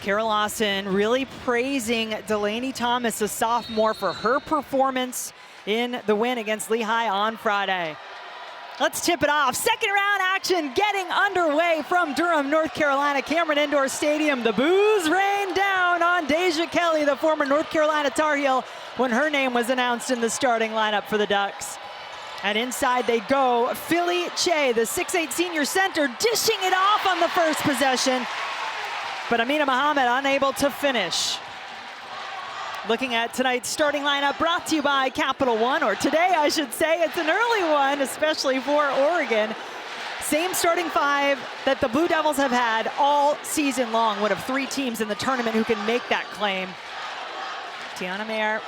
Kara Lawson really praising Delaney Thomas, a sophomore, for her performance in the win against Lehigh on Friday. Let's tip it off. Second round action getting underway from Durham, North Carolina, Cameron Indoor Stadium. The boos rained down on Deja Kelly, the former North Carolina Tar Heel, when her name was announced in the starting lineup for the Ducks. And inside they go. Philly Che, the 6'8" senior center, dishing it off on the first possession. But Amina Mohammed unable to finish. Looking at tonight's starting lineup, brought to you by Capital One, or today I should say. It's an early one, especially for Oregon. Same starting five that the Blue Devils have had all season long. One of 3 teams in the tournament who can make that claim. Tiana Mayer,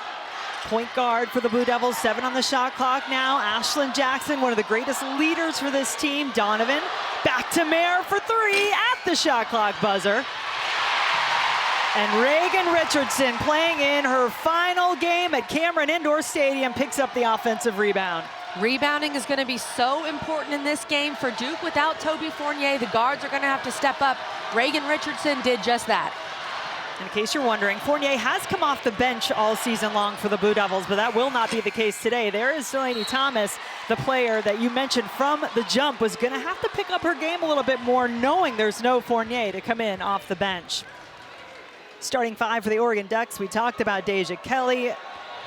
point guard for the Blue Devils, 7 on the shot clock now. Ashlyn Jackson, one of the greatest leaders for this team. Donovan, back to Mayer for 3 at the shot clock buzzer. And Reagan Richardson, playing in her final game at Cameron Indoor Stadium, picks up the offensive rebound. Rebounding is going to be so important in this game for Duke. Without Toby Fournier, the guards are going to have to step up. Reagan Richardson did just that. In case you're wondering, Fournier has come off the bench all season long for the Blue Devils, but that will not be the case today. There is Delaney Thomas, the player that you mentioned from the jump, was going to have to pick up her game a little bit more, knowing there's no Fournier to come in off the bench. Starting five for the Oregon Ducks, we talked about Deja Kelly.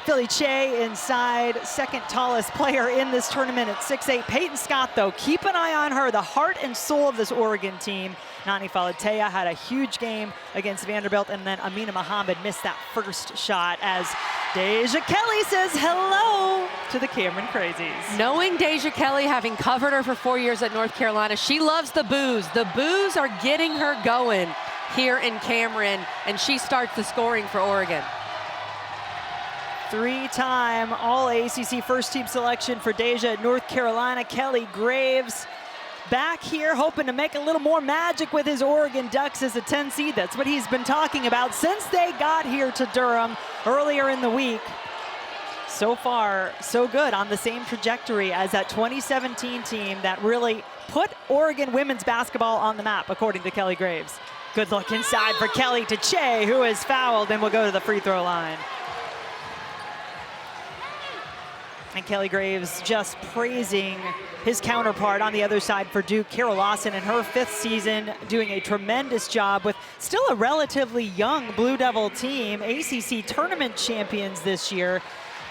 Philly Che inside, second tallest player in this tournament at 6'8". Peyton Scott, though, keep an eye on her, the heart and soul of this Oregon team. Nani Falatea had a huge game against Vanderbilt, and then Amina Mohammed missed that first shot as Deja Kelly says hello to the Cameron Crazies. Knowing Deja Kelly, having covered her for 4 years at North Carolina, she loves the boos. The boos are getting her going here in Cameron, and she starts the scoring for Oregon. 3-time All-ACC first-team selection for Deja at North Carolina. Kelly Graves back here hoping to make a little more magic with his Oregon Ducks as a 10 seed. That's what he's been talking about since they got here to Durham earlier in the week. So far, so good, on the same trajectory as that 2017 team that really put Oregon women's basketball on the map, according to Kelly Graves. Good look inside for Kelly to Che, who is fouled and will go to the free throw line. And Kelly Graves just praising his counterpart on the other side for Duke, Kara Lawson, in her 5th season, doing a tremendous job with still a relatively young Blue Devil team, ACC tournament champions this year,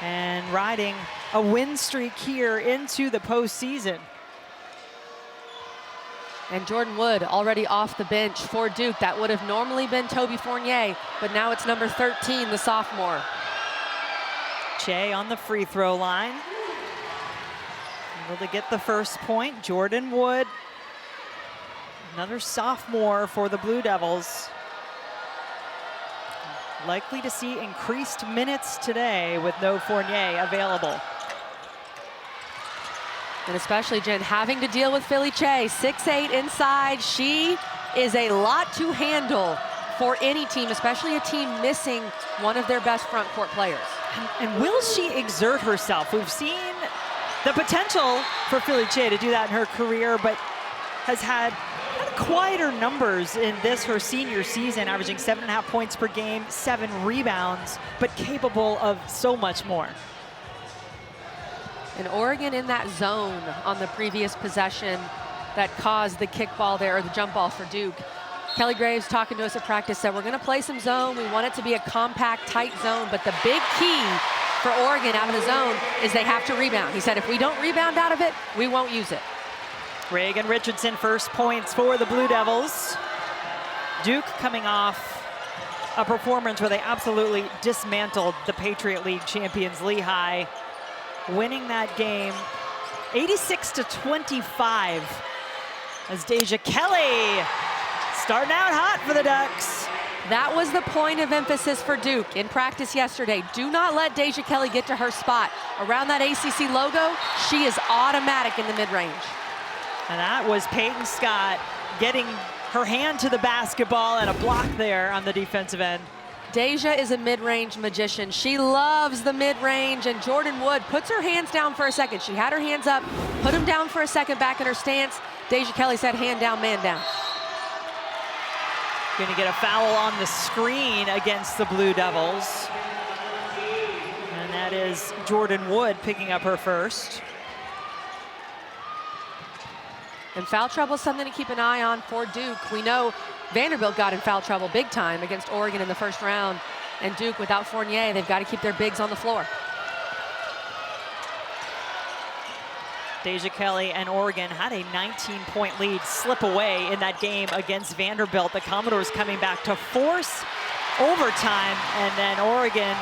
and riding a win streak here into the postseason. And Jordan Wood already off the bench for Duke. That would have normally been Toby Fournier, but now it's number 13, the sophomore. Che on the free throw line. Able to get the first point. Jordan Wood, another sophomore for the Blue Devils. Likely to see increased minutes today with no Fournier available. And especially, Jen, having to deal with Philly Che, 6'8" inside. She is a lot to handle for any team, especially a team missing one of their best front court players. And will she exert herself? We've seen the potential for Philly Che to do that in her career, but has had kind of quieter numbers in this, her senior season, averaging 7.5 points per game, 7 rebounds, but capable of so much more. And Oregon in that zone on the previous possession that caused the kickball there, or the jump ball for Duke. Kelly Graves talking to us at practice said, we're going to play some zone. We want it to be a compact, tight zone, but the big key for Oregon out of the zone is they have to rebound. He said, if we don't rebound out of it, we won't use it. Reagan Richardson, first points for the Blue Devils. Duke coming off a performance where they absolutely dismantled the Patriot League champions Lehigh, winning that game 86-25 as Deja Kelly starting out hot for the Ducks. That was the point of emphasis for Duke in practice yesterday. Do not let Deja Kelly get to her spot. Around that ACC logo, she is automatic in the mid-range. And that was Peyton Scott getting her hand to the basketball, and a block there on the defensive end. Deja is a mid-range magician. She loves the mid-range, and Jordan Wood puts her hands down for a second. She had her hands up, put them down for a second back in her stance. Deja Kelly said, hand down, man down. Going to get a foul on the screen against the Blue Devils. And that is Jordan Wood picking up her first. And foul trouble is something to keep an eye on for Duke. We know Vanderbilt got in foul trouble big time against Oregon in the first round. And Duke, without Fournier, they've got to keep their bigs on the floor. Deja Kelly and Oregon had a 19-point lead slip away in that game against Vanderbilt. The Commodores coming back to force overtime, and then Oregon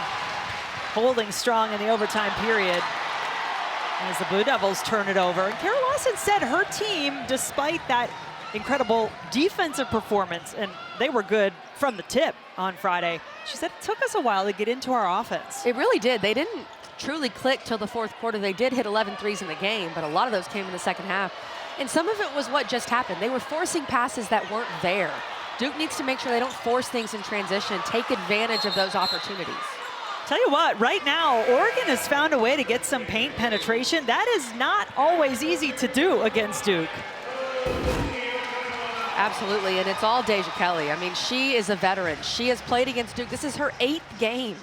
holding strong in the overtime period as the Blue Devils turn it over. And Kara Lawson said her team, despite that incredible defensive performance, and they were good from the tip on Friday, she said it took us a while to get into our offense. It really did. They didn't truly click till the fourth quarter. They did hit 11 threes in the game, but a lot of those came in the second half. And some of it was what just happened. They were forcing passes that weren't there. Duke needs to make sure they don't force things in transition, take advantage of those opportunities. Tell you what, right now, Oregon has found a way to get some paint penetration. That is not always easy to do against Duke. Absolutely, and it's all Deja Kelly. I mean, she is a veteran. She has played against Duke. This is her 8th game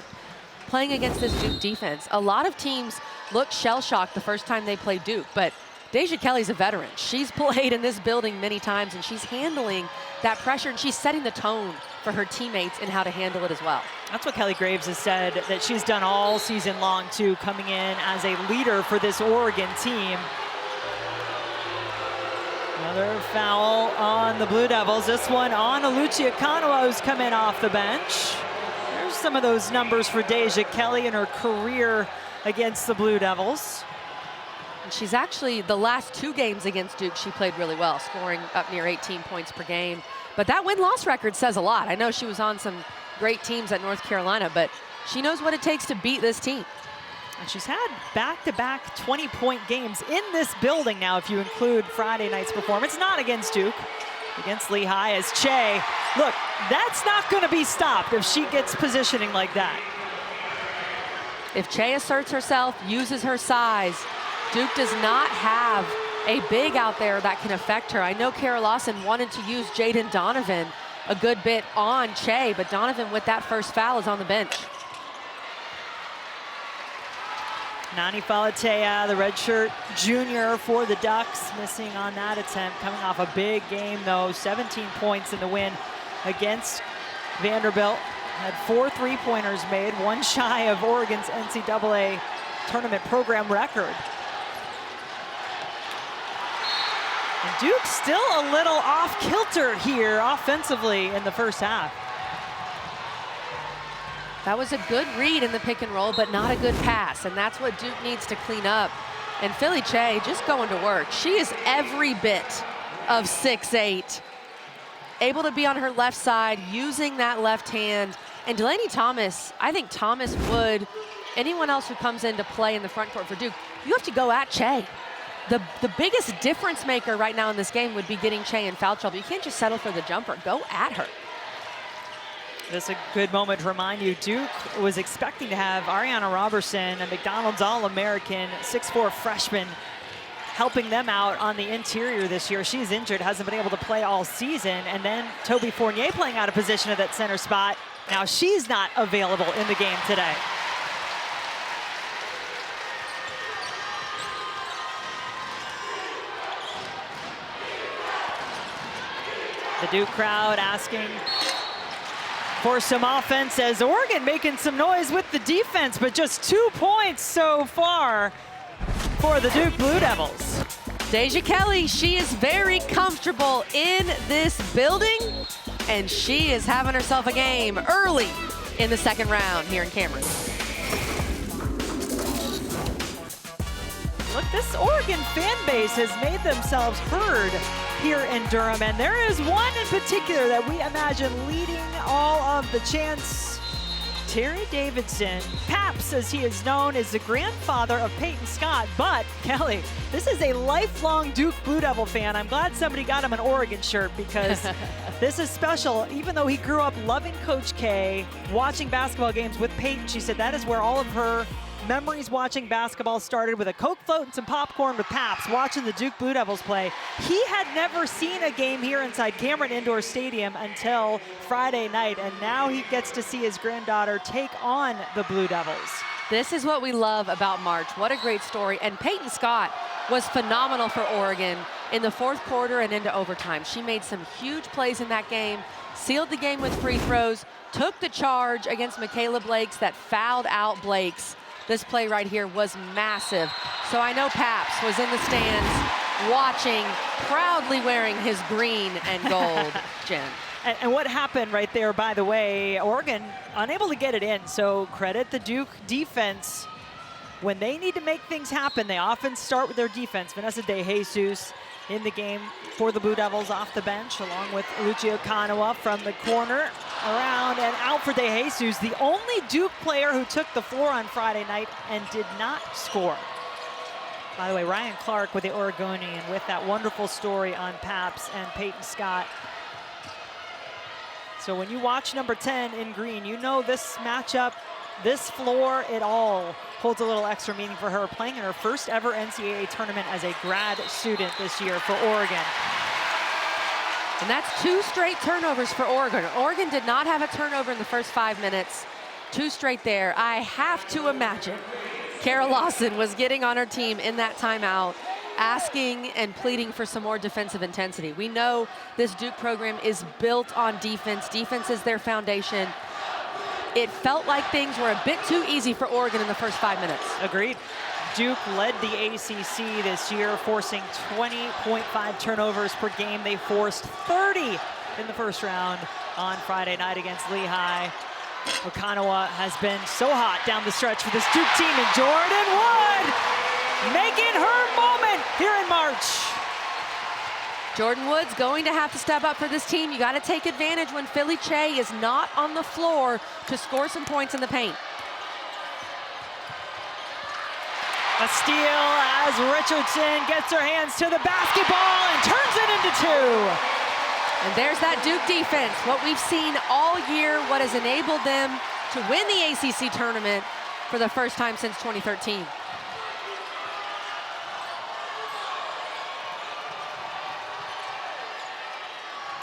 playing against this Duke defense. A lot of teams look shell-shocked the first time they play Duke, but Deja Kelly's a veteran. She's played in this building many times, and she's handling that pressure, and she's setting the tone for her teammates and how to handle it as well. That's what Kelly Graves has said that she's done all season long, too, coming in as a leader for this Oregon team. Another foul on the Blue Devils. This one on Alucia Kanawa, who's come in off the bench. There's some of those numbers for Deja Kelly in her career against the Blue Devils. And she's actually, the last 2 games against Duke, she played really well, scoring up near 18 points per game. But that win-loss record says a lot. I know she was on some great teams at North Carolina, but she knows what it takes to beat this team. And she's had back-to-back 20-point games in this building now, if you include Friday night's performance. Not against Duke, against Lehigh, as Che. Look, that's not going to be stopped if she gets positioning like that. If Che asserts herself, uses her size, Duke does not have a big out there that can affect her. I know Kara Lawson wanted to use Jaden Donovan a good bit on Che, but Donovan, with that first foul, is on the bench. Nani Falatea, the redshirt junior for the Ducks, missing on that attempt. Coming off a big game, though. 17 points in the win against Vanderbilt. Had 4 3-pointers made, one shy of Oregon's NCAA tournament program record. And Duke still a little off kilter here offensively in the first half. That was a good read in the pick and roll, but not a good pass, and that's what Duke needs to clean up. And Philly Che just going to work. She is every bit of 6'8", able to be on her left side, using that left hand. And Delaney Thomas, I think Thomas Wood, anyone else who comes into play in the front court for Duke, you have to go at Che. The biggest difference maker right now in this game would be getting Che in foul trouble. You can't just settle for the jumper. Go at her. This is a good moment to remind you, Duke was expecting to have Ariana Robertson, a McDonald's All-American, 6'4" freshman, helping them out on the interior this year. She's injured, hasn't been able to play all season. And then Toby Fournier playing out of position at that center spot. Now she's not available in the game today. The Duke crowd asking for some offense, as Oregon making some noise with the defense, but just 2 points so far for the Duke Blue Devils. Deja Kelly, she is very comfortable in this building, and she is having herself a game early in the second round here in Cameron. Look, this Oregon fan base has made themselves heard here in Durham, and there is one in particular that we imagine leading all of the chants. Terry Davidson, Paps as he is known, is the grandfather of Peyton Scott. But Kelly, this is a lifelong Duke Blue Devil fan. I'm glad somebody got him an Oregon shirt, because this is special. Even though he grew up loving Coach K, watching basketball games with Peyton, she said that is where all of her memories watching basketball started with a Coke float and some popcorn with Paps, watching the Duke Blue Devils play. He had never seen a game here inside Cameron Indoor Stadium until Friday night, and now he gets to see his granddaughter take on the Blue Devils. This is what we love about March. What a great story. And Peyton Scott was phenomenal for Oregon in the fourth quarter and into overtime. She made some huge plays in that game, sealed the game with free throws, took the charge against Michaela Blakes that fouled out Blakes. This play right here was massive. So I know Paps was in the stands watching, proudly wearing his green and gold, Jen. And what happened right there, by the way, Oregon unable to get it in. So credit the Duke defense. When they need to make things happen, they often start with their defense. Vanessa De Jesus in the game for the Blue Devils off the bench, along with Lucia Kanawa from the corner, around and out for De Jesus, the only Duke player who took the floor on Friday night and did not score. By the way, Ryan Clark with the Oregonian with that wonderful story on Paps and Peyton Scott. So when you watch number 10 in green, you know this matchup, this floor, it all holds a little extra meaning for her, playing in her first ever NCAA tournament as a grad student this year for Oregon. And that's 2 straight turnovers for Oregon. Oregon did not have a turnover in the first 5 minutes. 2 straight there. I have to imagine Kara Lawson was getting on her team in that timeout, asking and pleading for some more defensive intensity. We know this Duke program is built on defense. Defense is their foundation. It felt like things were a bit too easy for Oregon in the first 5 minutes. Agreed. Duke led the ACC this year, forcing 20.5 turnovers per game. They forced 30 in the first round on Friday night against Lehigh. Okanawa has been so hot down the stretch for this Duke team, and Jordan Wood making her moment here in March. Jordan Wood's going to have to step up for this team. You got to take advantage when Philly Che is not on the floor to score some points in the paint. A steal as Richardson gets her hands to the basketball and turns it into 2. And there's that Duke defense, what we've seen all year, what has enabled them to win the ACC tournament for the first time since 2013.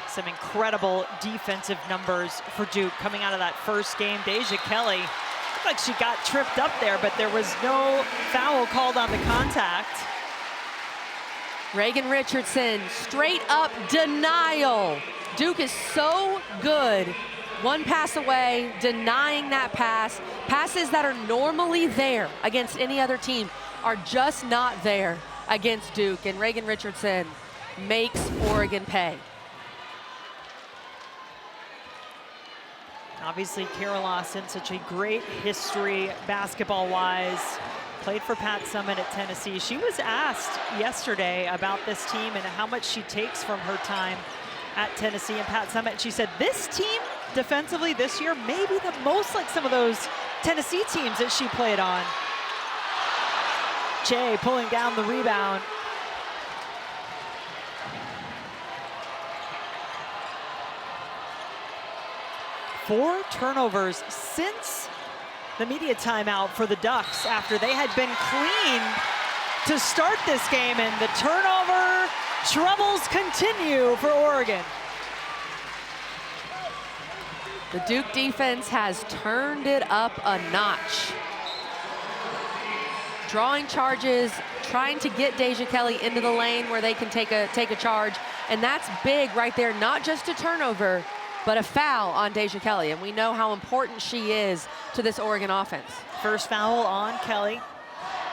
Some incredible defensive numbers for Duke coming out of that first game. Deja Kelly looked like she got tripped up there, but there was no foul called on the contact. Reagan Richardson, straight up denial. Duke is so good. 1 pass away, denying that pass. Passes that are normally there against any other team are just not there against Duke. And Reagan Richardson makes Oregon pay. Obviously, Kara Lawson, such a great history basketball-wise. Played for Pat Summitt at Tennessee. She was asked yesterday about this team and how much she takes from her time at Tennessee and Pat Summitt. She said this team defensively this year may be the most like some of those Tennessee teams that she played on. Che pulling down the rebound. Four turnovers since the media timeout for the Ducks after they had been clean to start this game, and the turnover troubles continue for Oregon. The Duke defense has turned it up a notch. Drawing charges, trying to get Deja Kelly into the lane where they can take a charge, and that's big right there, not just a turnover, but a foul on Deja Kelly, and we know how important she is to this Oregon offense. First foul on Kelly.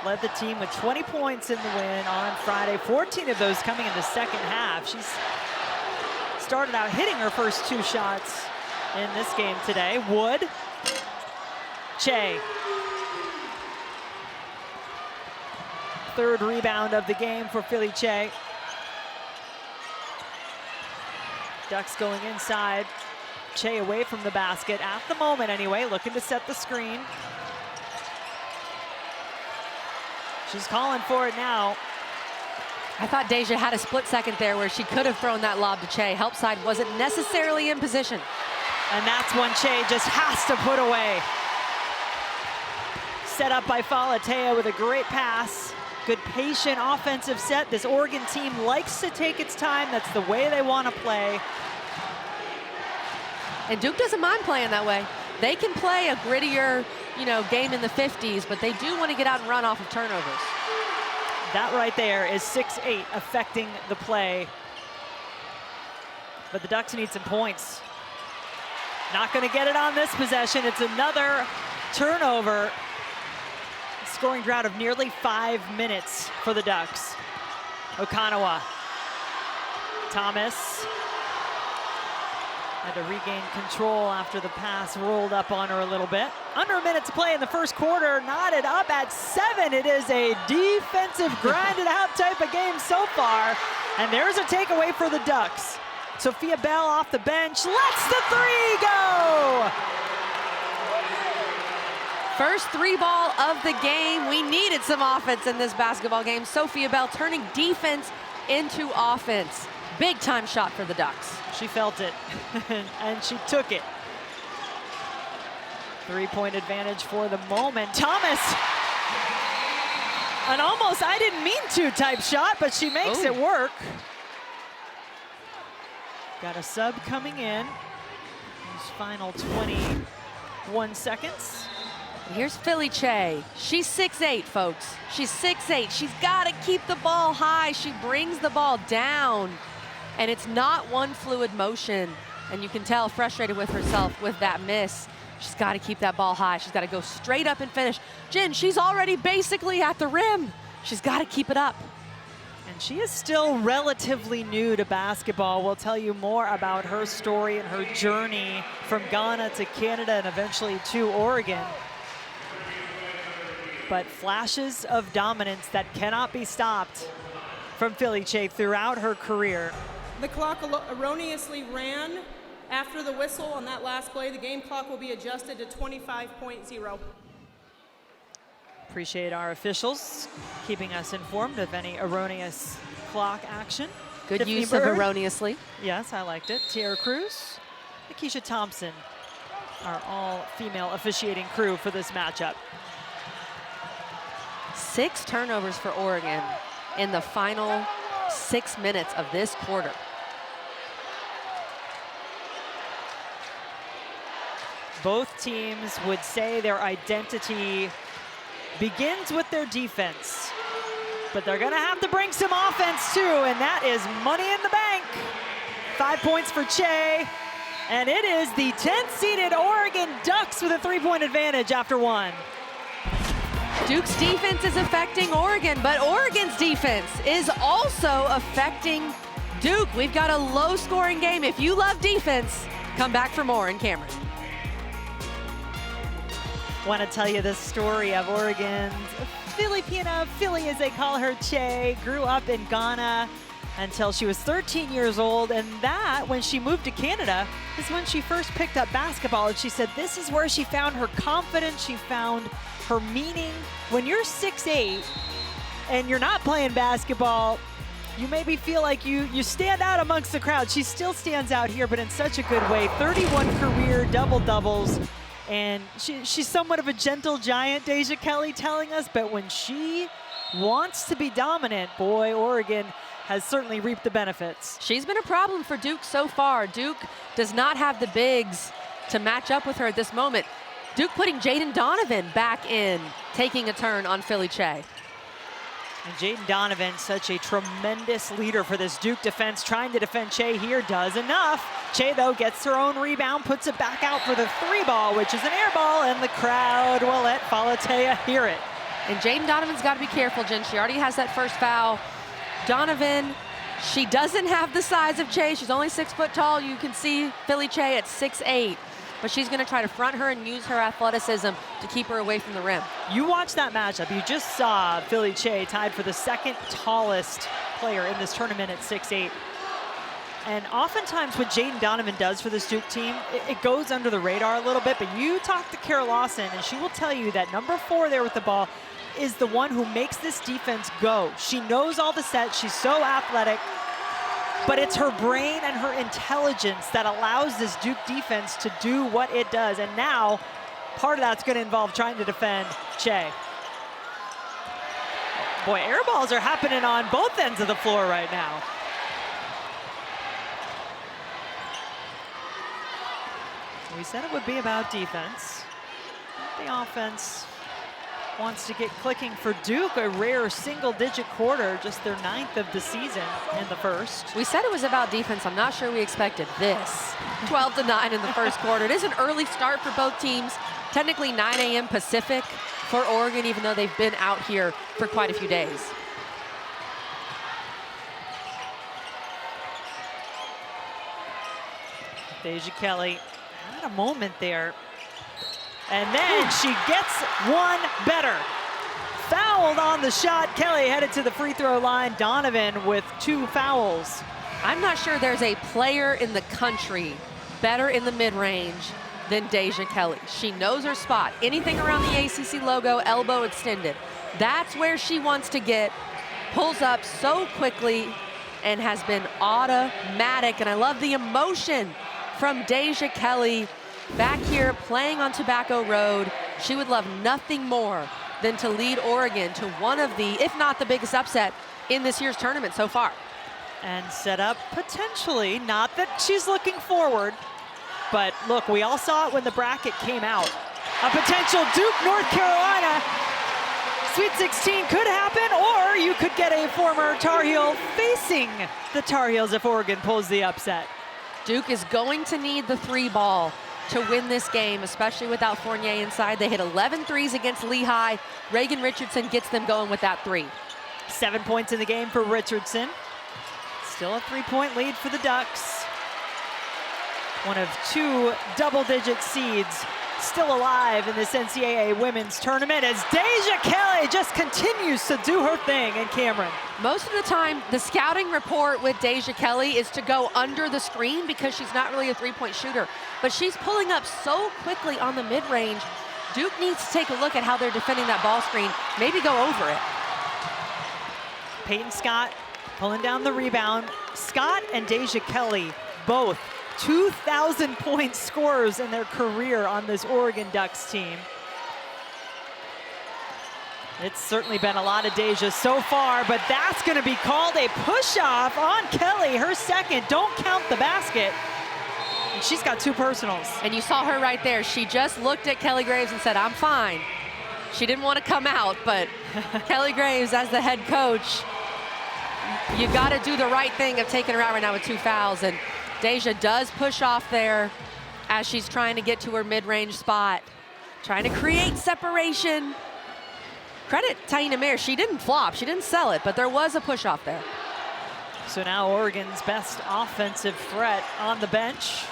Led the team with 20 points in the win on Friday, 14 of those coming in the second half. She's started out hitting her first 2 shots in this game today. Wood, Che. Third rebound of the game for Philly Che. Ducks going inside. Che away from the basket at the moment anyway, looking to set the screen. She's calling for it now. I thought Deja had a split second there where she could have thrown that lob to Che. Help side wasn't necessarily in position. And that's when Che just has to put away. Set up by Falatea with a great pass. Good patient offensive set. This Oregon team likes to take its time. That's the way they want to play. And Duke doesn't mind playing that way. They can play a grittier, game in the 50s, but they do want to get out and run off of turnovers. That right there is 6-8 affecting the play. But the Ducks need some points. Not going to get it on this possession. It's another turnover. Scoring drought of nearly 5 minutes for the Ducks. Okanawa. Thomas had to regain control after the pass rolled up on her a little bit. Under a minute to play in the first quarter, knotted up at 7. It is a defensive grinded out type of game so far. And there's a takeaway for the Ducks. Sophia Bell off the bench, lets the 3 go! First 3 ball of the game. We needed some offense in this basketball game. Sophia Bell turning defense into offense. Big time shot for the Ducks. She felt it, and she took it. 3-point advantage for the moment. Thomas, an almost I didn't mean to type shot, but she makes it work. Got a sub coming in. These final 21 seconds. Here's Philly Che. She's 6'8", folks. She's 6'8". She's got to keep the ball high. She brings the ball down, and it's not one fluid motion. And you can tell frustrated with herself with that miss. She's got to keep that ball high. She's got to go straight up and finish. Jen, she's already basically at the rim. She's got to keep it up. And she is still relatively new to basketball. We'll tell you more about her story and her journey from Ghana to Canada and eventually to Oregon. But flashes of dominance that cannot be stopped from Philly Che throughout her career. The clock erroneously ran after the whistle on that last play. The game clock will be adjusted to 25.0. Appreciate our officials keeping us informed of any erroneous clock action. Good Tiffany use Bird. of erroneously. Yes, I liked it. Tiara Cruz, Akeisha Thompson, our all-female officiating crew for this matchup. 6 turnovers for Oregon in the final 6 minutes of this quarter. Both teams would say their identity begins with their defense, but they're gonna have to bring some offense too, and that is money in the bank. 5 points for Che, and it is the 10th-seeded Oregon Ducks with a 3-point advantage after 1. Duke's defense is affecting Oregon, but Oregon's defense is also affecting Duke. We've got a low-scoring game. If you love defense, come back for more in Cameron. Want to tell you the story of Oregon's Filipina, Philly as they call her, Che, grew up in Ghana until she was 13 years old, and that, when she moved to Canada, is when she first picked up basketball, and she said this is where she found her confidence, she found her meaning. When you're 6'8", and you're not playing basketball, you maybe feel like you stand out amongst the crowd. She still stands out here, but in such a good way. 31 career double-doubles. And she's somewhat of a gentle giant, Deja Kelly telling us, but when she wants to be dominant, boy, Oregon has certainly reaped the benefits. She's been a problem for Duke so far. Duke does not have the bigs to match up with her at this moment. Duke putting Jaden Donovan back in, taking a turn on Philly Che. And Jaden Donovan, such a tremendous leader for this Duke defense, trying to defend Che here, does enough. Che, though, gets her own rebound, puts it back out for the 3-ball, which is an air ball, and the crowd will let Falatea hear it. And Jaden Donovan's got to be careful, Jen. She already has that first foul. Donovan, she doesn't have the size of Che. She's only 6 foot tall. You can see Philly Che at 6'8". But she's going to try to front her and use her athleticism to keep her away from the rim. You watched that matchup. You just saw Philly Che tied for the second tallest player in this tournament at 6'8". And oftentimes what Jaden Donovan does for this Duke team, it goes under the radar a little bit, but you talk to Kara Lawson and she will tell you that number 4 there with the ball is the one who makes this defense go. She knows all the sets, she's so athletic, but it's her brain and her intelligence that allows this Duke defense to do what it does. And now part of that's going to involve trying to defend Che. Boy, air balls are happening on both ends of the floor right now. We said it would be about defense. The offense wants to get clicking for Duke, a rare single-digit quarter, just their 9th of the season in the first. We said it was about defense. I'm not sure we expected this. 12-9 in the first quarter. It is an early start for both teams. Technically 9 a.m. Pacific for Oregon, even though they've been out here for quite a few days. Deja Kelly had a moment there. And then she gets one better. Fouled on the shot. Kelly headed to the free throw line. Donovan with 2 fouls. I'm not sure there's a player in the country better in the mid-range than Deja Kelly. She knows her spot. Anything around the ACC logo, elbow extended. That's where she wants to get. Pulls up so quickly and has been automatic. And I love the emotion from Deja Kelly back here playing on Tobacco Road. She would love nothing more than to lead Oregon to one of the, if not the biggest upset in this year's tournament so far. And set up potentially, not that she's looking forward, but look, we all saw it when the bracket came out. A potential Duke, North Carolina Sweet 16 could happen, or you could get a former Tar Heel facing the Tar Heels if Oregon pulls the upset. Duke is going to need the 3 ball to win this game, especially without Fournier inside. They hit 11 threes against Lehigh. Reagan Richardson gets them going with that 3. 7 points in the game for Richardson. Still a 3-point lead for the Ducks. One of 2 double-digit seeds still alive in this NCAA women's tournament as Deja Kelly just continues to do her thing in Cameron. Most of the time, the scouting report with Deja Kelly is to go under the screen because she's not really a 3-point shooter. But she's pulling up so quickly on the mid-range. Duke needs to take a look at how they're defending that ball screen, maybe go over it. Peyton Scott pulling down the rebound. Scott and Deja Kelly both 2,000-point scorers in their career on this Oregon Ducks team. It's certainly been a lot of Deja so far, but that's going to be called a push-off on Kelly, her second. Don't count the basket. And she's got 2 personals. And you saw her right there. She just looked at Kelly Graves and said, I'm fine. She didn't want to come out, but Kelly Graves, as the head coach, you got to do the right thing of taking her out right now with 2 fouls. And Deja does push off there as she's trying to get to her mid-range spot, trying to create separation. Credit Taina Mayer, she didn't flop, she didn't sell it, but there was a push off there. So now Oregon's best offensive threat on the bench.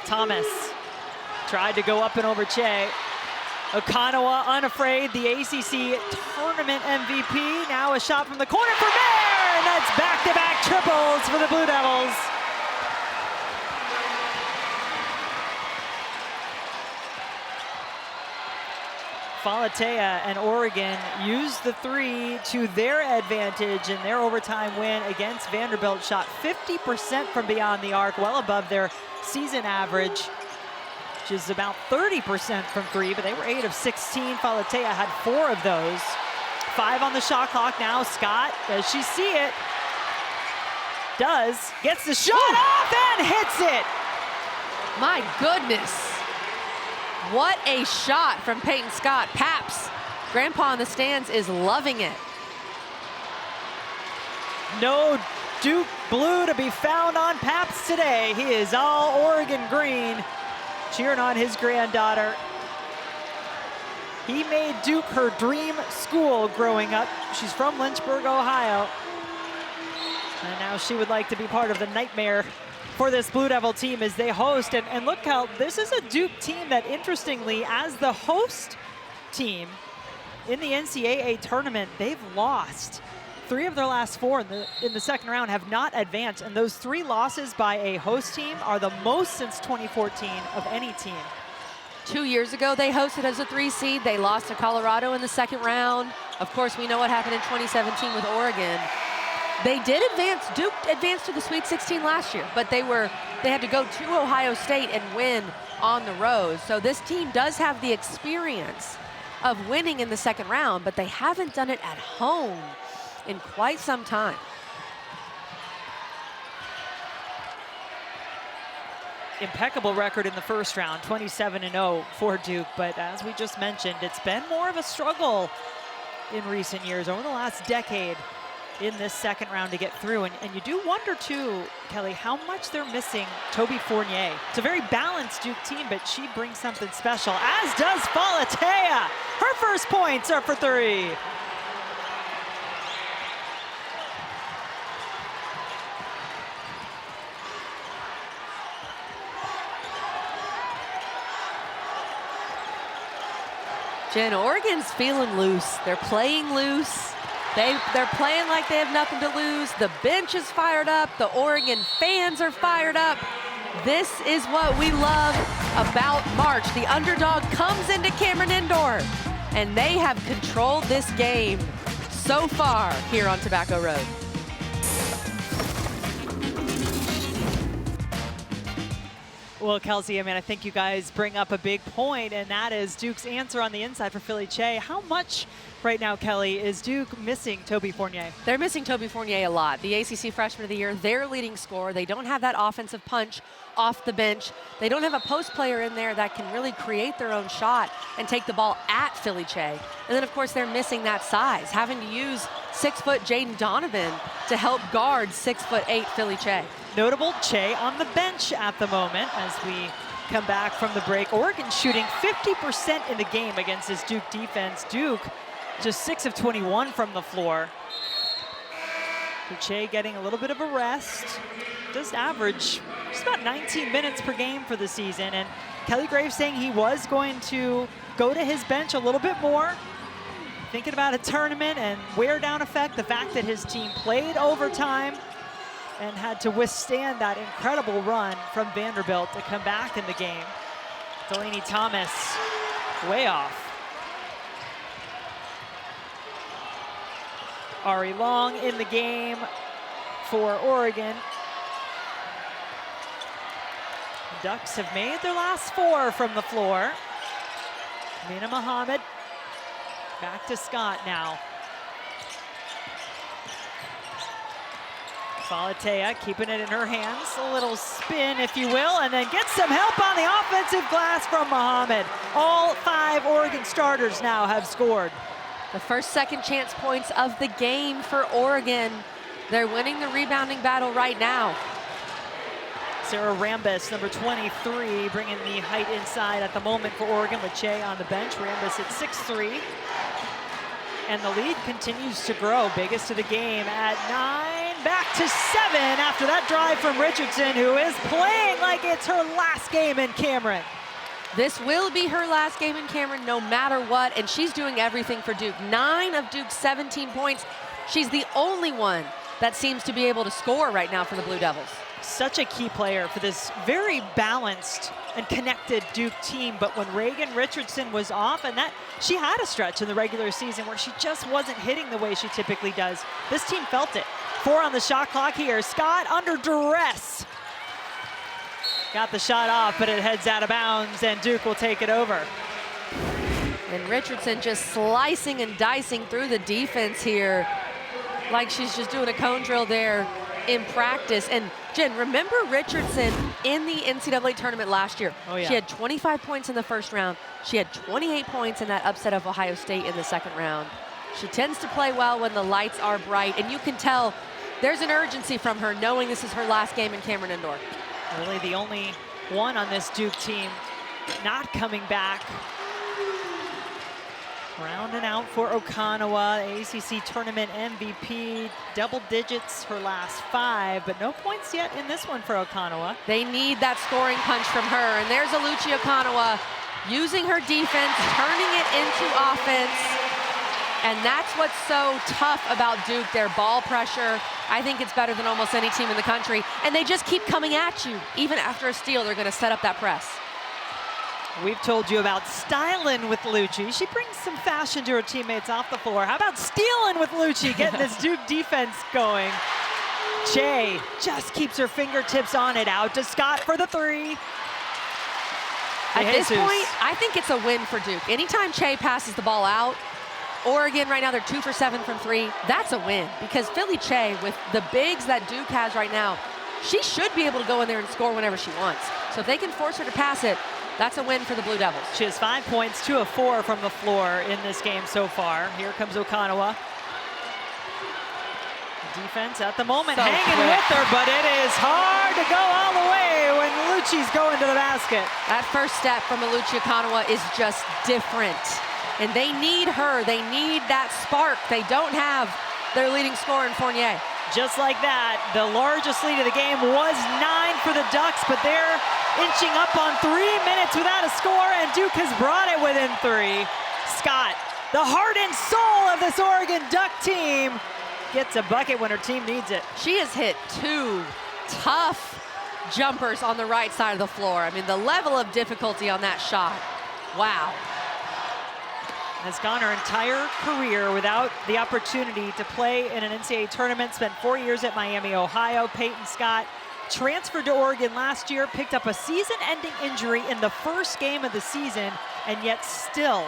Thomas tried to go up and over Che. Okanawa unafraid, the ACC tournament MVP. Now a shot from the corner for Mayer, and that's back-to-back triples for the Blue Devils. Falatea and Oregon used the 3 to their advantage in their overtime win against Vanderbilt. Shot 50% from beyond the arc, well above their season average, which is about 30% from 3, but they were 8 of 16. Falatea had 4 of those. 5 on the shot clock now. Scott, does she see it? Does. Gets the shot off and hits it. My goodness. What a shot from Peyton Scott. Paps, grandpa in the stands, is loving it. No Duke blue to be found on Paps today. He is all Oregon green, cheering on his granddaughter. He made Duke her dream school growing up. She's from Lynchburg, Ohio. And now she would like to be part of the nightmare for this Blue Devil team as they host. And look how this is a Duke team that, interestingly, as the host team in the NCAA tournament, they've lost. 3 of their last 4 in the second round have not advanced, and those 3 losses by a host team are the most since 2014 of any team. 2 years ago, they hosted as a 3 seed. They lost to Colorado in the second round. Of course, we know what happened in 2017 with Oregon. They did advance. Duke advanced to the Sweet 16 last year, but they had to go to Ohio State and win on the road. So this team does have the experience of winning in the second round, but they haven't done it at home in quite some time. Impeccable record in the first round, 27-0 for Duke, but as we just mentioned, it's been more of a struggle in recent years, over the last decade, in this second round to get through. And you do wonder too, Kelly, how much they're missing Toby Fournier. It's a very balanced Duke team, but she brings something special, as does Falatea. Her first points are for 3. Jen, Oregon's feeling loose. They're playing loose. They're playing like they have nothing to lose. The bench is fired up. The Oregon fans are fired up. This is what we love about March. The underdog comes into Cameron Indoor, and they have controlled this game so far here on Tobacco Road. Well, Kelsey, I mean, I think you guys bring up a big point, and that is Duke's answer on the inside for Philly Che. How much right now, Kelly, is Duke missing Toby Fournier? They're missing Toby Fournier a lot. The ACC Freshman of the Year, their leading scorer. They don't have that offensive punch off the bench. They don't have a post player in there that can really create their own shot and take the ball at Philly Che. And then, of course, they're missing that size, having to use 6-foot Jaden Donovan to help guard 6'8" Philly Che. Notable Che on the bench at the moment as we come back from the break. Oregon shooting 50% in the game against this Duke defense. Duke just 6 of 21 from the floor. Che getting a little bit of a rest. Does average just about 19 minutes per game for the season. And Kelly Graves saying he was going to go to his bench a little bit more. Thinking about a tournament and wear down effect. The fact that his team played overtime and had to withstand that incredible run from Vanderbilt to come back in the game. Delaney Thomas way off. Ari Long in the game for Oregon. Ducks have made their last 4 from the floor. Mina Muhammad back to Scott now. Falatea keeping it in her hands, a little spin, if you will, and then gets some help on the offensive glass from Muhammad. All 5 Oregon starters now have scored. The first second chance points of the game for Oregon. They're winning the rebounding battle right now. Sarah Rambis, number 23, bringing the height inside at the moment for Oregon with Che on the bench. Rambis at 6'3". And the lead continues to grow. Biggest of the game at 9, back to 7 after that drive from Richardson, who is playing like it's her last game in Cameron. This will be her last game in Cameron no matter what, and she's doing everything for Duke. 9 of Duke's 17 points. She's the only one that seems to be able to score right now for the Blue Devils. Such a key player for this very balanced and connected Duke team, but when Reagan Richardson was off, and that she had a stretch in the regular season where she just wasn't hitting the way she typically does. This team felt it. 4 on the shot clock here. Scott under duress. Got the shot off, but it heads out of bounds, and Duke will take it over. And Richardson just slicing and dicing through the defense here, like she's just doing a cone drill there in practice. And Jen, remember Richardson in the NCAA tournament last year? Oh, yeah. She had 25 points in the first round. She had 28 points in that upset of Ohio State in the second round. She tends to play well when the lights are bright, and you can tell there's an urgency from her knowing this is her last game in Cameron Indoor. Really the only one on this Duke team not coming back. Rounding out for Okonawa, ACC tournament MVP, double digits her last 5, but no points yet in this one for Okonawa. They need that scoring punch from her, and there's Aluchi Okonawa using her defense, turning it into offense, and that's what's so tough about Duke, their ball pressure. I think it's better than almost any team in the country, and they just keep coming at you. Even after a steal, they're gonna set up that press. We've told you about styling with Lucci. She brings some fashion to her teammates off the floor. How about stealing with Lucci, getting this Duke defense going? Che just keeps her fingertips on it. Out to Scott for the three. At this point, I think it's a win for Duke. Anytime Che passes the ball out, Oregon right now, they're 2 for 7 from three. That's a win because Philly Che, with the bigs that Duke has right now, she should be able to go in there and score whenever she wants. So if they can force her to pass it, that's a win for the Blue Devils. She has 5 points, 2 of 4 from the floor in this game so far. Here comes Okanawa. Defense at the moment hanging with her, but it is hard to go all the way when Lucci's going to the basket. That first step from Aluchi Okanawa is just different. And they need her. They need that spark. They don't have their leading scorer in Fournier. Just like that, the largest lead of the game was 9 for the Ducks, but they're inching up on 3 minutes without a score, and Duke has brought it within 3. Scott, the heart and soul of this Oregon Duck team, gets a bucket when her team needs it. She has hit 2 tough jumpers on the right side of the floor. I mean, the level of difficulty on that shot, wow. Has gone her entire career without the opportunity to play in an NCAA tournament. Spent 4 years at Miami, Ohio. Peyton Scott transferred to Oregon last year, picked up a season-ending injury in the first game of the season, and yet still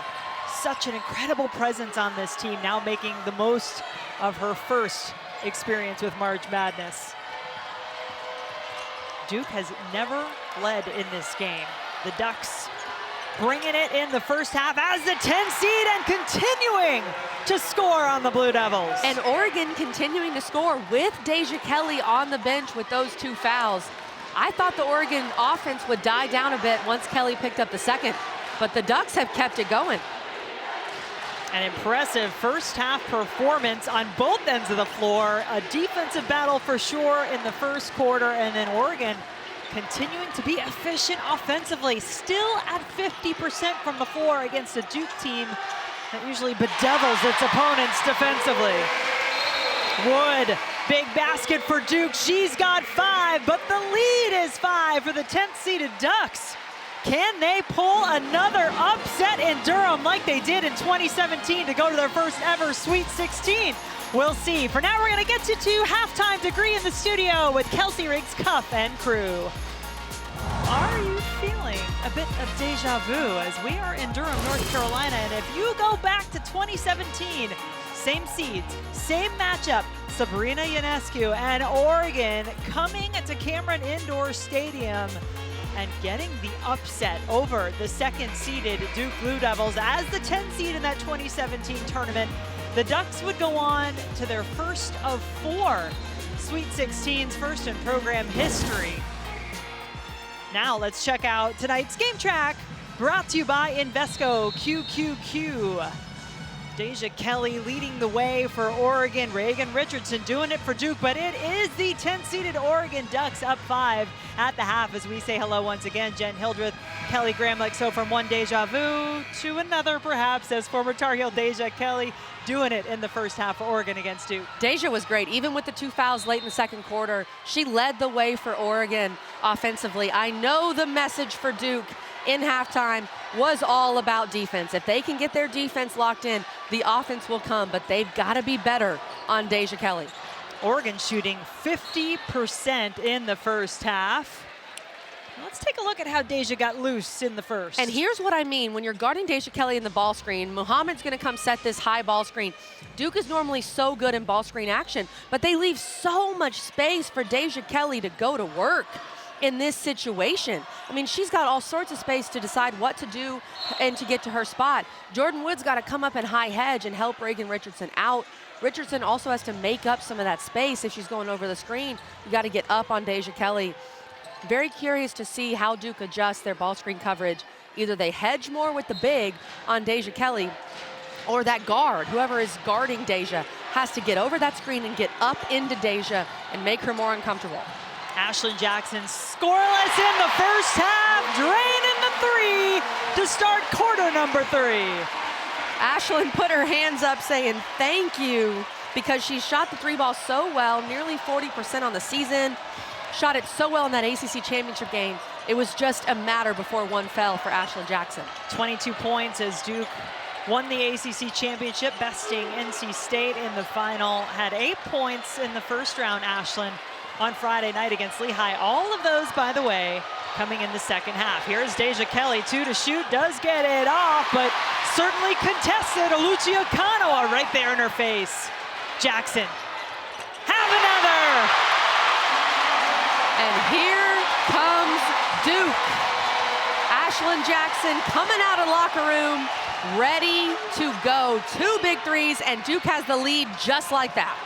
such an incredible presence on this team, now making the most of her first experience with March Madness. Duke has never led in this game. The Ducks bringing it in the first half as the 10 seed and continuing to score on the Blue Devils. And Oregon continuing to score with Deja Kelly on the bench with those 2 fouls. I thought the Oregon offense would die down a bit once Kelly picked up the second, but the Ducks have kept it going. An impressive first half performance on both ends of the floor. A defensive battle for sure in the first quarter, and then Oregon continuing to be efficient offensively, still at 50% from the floor against a Duke team that usually bedevils its opponents defensively. Wood, big basket for Duke. She's got 5, but the lead is 5 for the 10th seeded Ducks. Can they pull another upset in Durham like they did in 2017 to go to their first ever Sweet 16? We'll see. For now, we're going to get you to halftime degree in the studio with Kelsey Riggs, Cuff, and crew. Are you feeling a bit of deja vu as we are in Durham, North Carolina? And if you go back to 2017, same seeds, same matchup, Sabrina Ionescu and Oregon coming to Cameron Indoor Stadium and getting the upset over the second-seeded Duke Blue Devils as the 10th seed in that 2017 tournament. The Ducks would go on to their first of 4 Sweet 16s, first in program history. Now let's check out tonight's game track, brought to you by Invesco QQQ. Deja Kelly leading the way for Oregon. Reagan Richardson doing it for Duke, but it is the 10th-seeded Oregon Ducks up 5 at the half as we say hello once again. Jen Hildreth, Kelly Gramlich. So from one deja vu to another, perhaps, as former Tar Heel Deja Kelly doing it in the first half for Oregon against Duke. Deja was great. Even with the 2 fouls late in the second quarter, she led the way for Oregon offensively. I know the message for Duke in halftime was all about defense. If they can get their defense locked in, the offense will come, but they've got to be better on Deja Kelly. Oregon shooting 50% in the first half. Let's take a look at how Deja got loose in the first. And here's what I mean. When you're guarding Deja Kelly in the ball screen, Muhammad's going to come set this high ball screen. Duke is normally so good in ball screen action, but they leave so much space for Deja Kelly to go to work in this situation. I mean, she's got all sorts of space to decide what to do and to get to her spot. Jordan Wood's got to come up and high hedge and help Reagan Richardson out. Richardson also has to make up some of that space if she's going over the screen. You got to get up on Deja Kelly. Very curious to see how Duke adjusts their ball screen coverage. Either they hedge more with the big on Deja Kelly, or that guard, whoever is guarding Deja, has to get over that screen and get up into Deja and make her more uncomfortable. Ashlyn Jackson scoreless in the first half, draining the 3 to start quarter number 3. Ashlyn put her hands up saying thank you because she shot the 3 ball so well, nearly 40% on the season. shot it so well in that ACC championship game. It was just a matter before one fell for Ashlyn Jackson. 22 points as Duke won the ACC championship, besting NC State in the final. Had 8 points in the first round, Ashlyn, on Friday night against Lehigh. All of those, by the way, coming in the second half. Here's Deja Kelly, 2 to shoot, does get it off, but certainly contested. Alucia Kanoa right there in her face. Jackson, have another! And here comes Duke. Ashlyn Jackson coming out of locker room, ready to go. 2 big threes, and Duke has the lead just like that.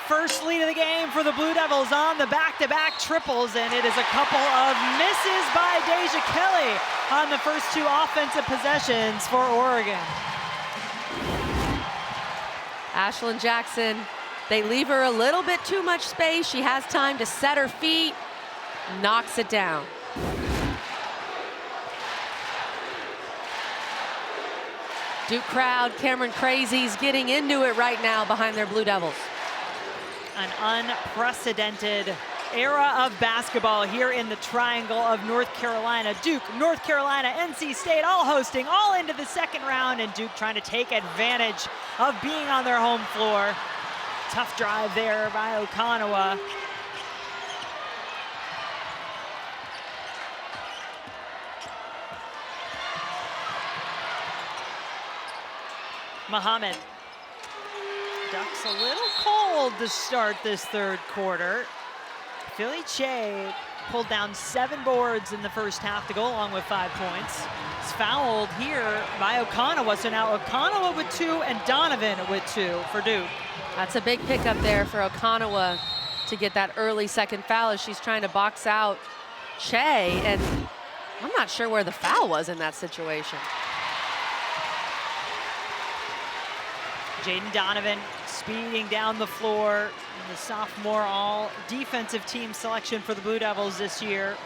First lead of the game for the Blue Devils on the back-to-back triples, and it is a couple of misses by Deja Kelly on the first 2 offensive possessions for Oregon. Ashlyn Jackson, they leave her a little bit too much space. She has time to set her feet, knocks it down. Duke crowd, Cameron Crazy's getting into it right now behind their Blue Devils. An unprecedented era of basketball here in the Triangle of North Carolina. Duke, North Carolina, NC State all hosting, all into the second round, and Duke trying to take advantage of being on their home floor. Tough drive there by Okanawa. Muhammad. Ducks a little cold to start this third quarter. Philly Che pulled down 7 boards in the first half to go along with 5 points. It's fouled here by Okanawa, so now Okanawa with 2 and Donovan with 2 for Duke. That's a big pickup there for Okanawa to get that early second foul as she's trying to box out Che, and I'm not sure where the foul was in that situation. Jaden Donovan speeding down the floor. The sophomore all defensive team selection for the Blue Devils this year.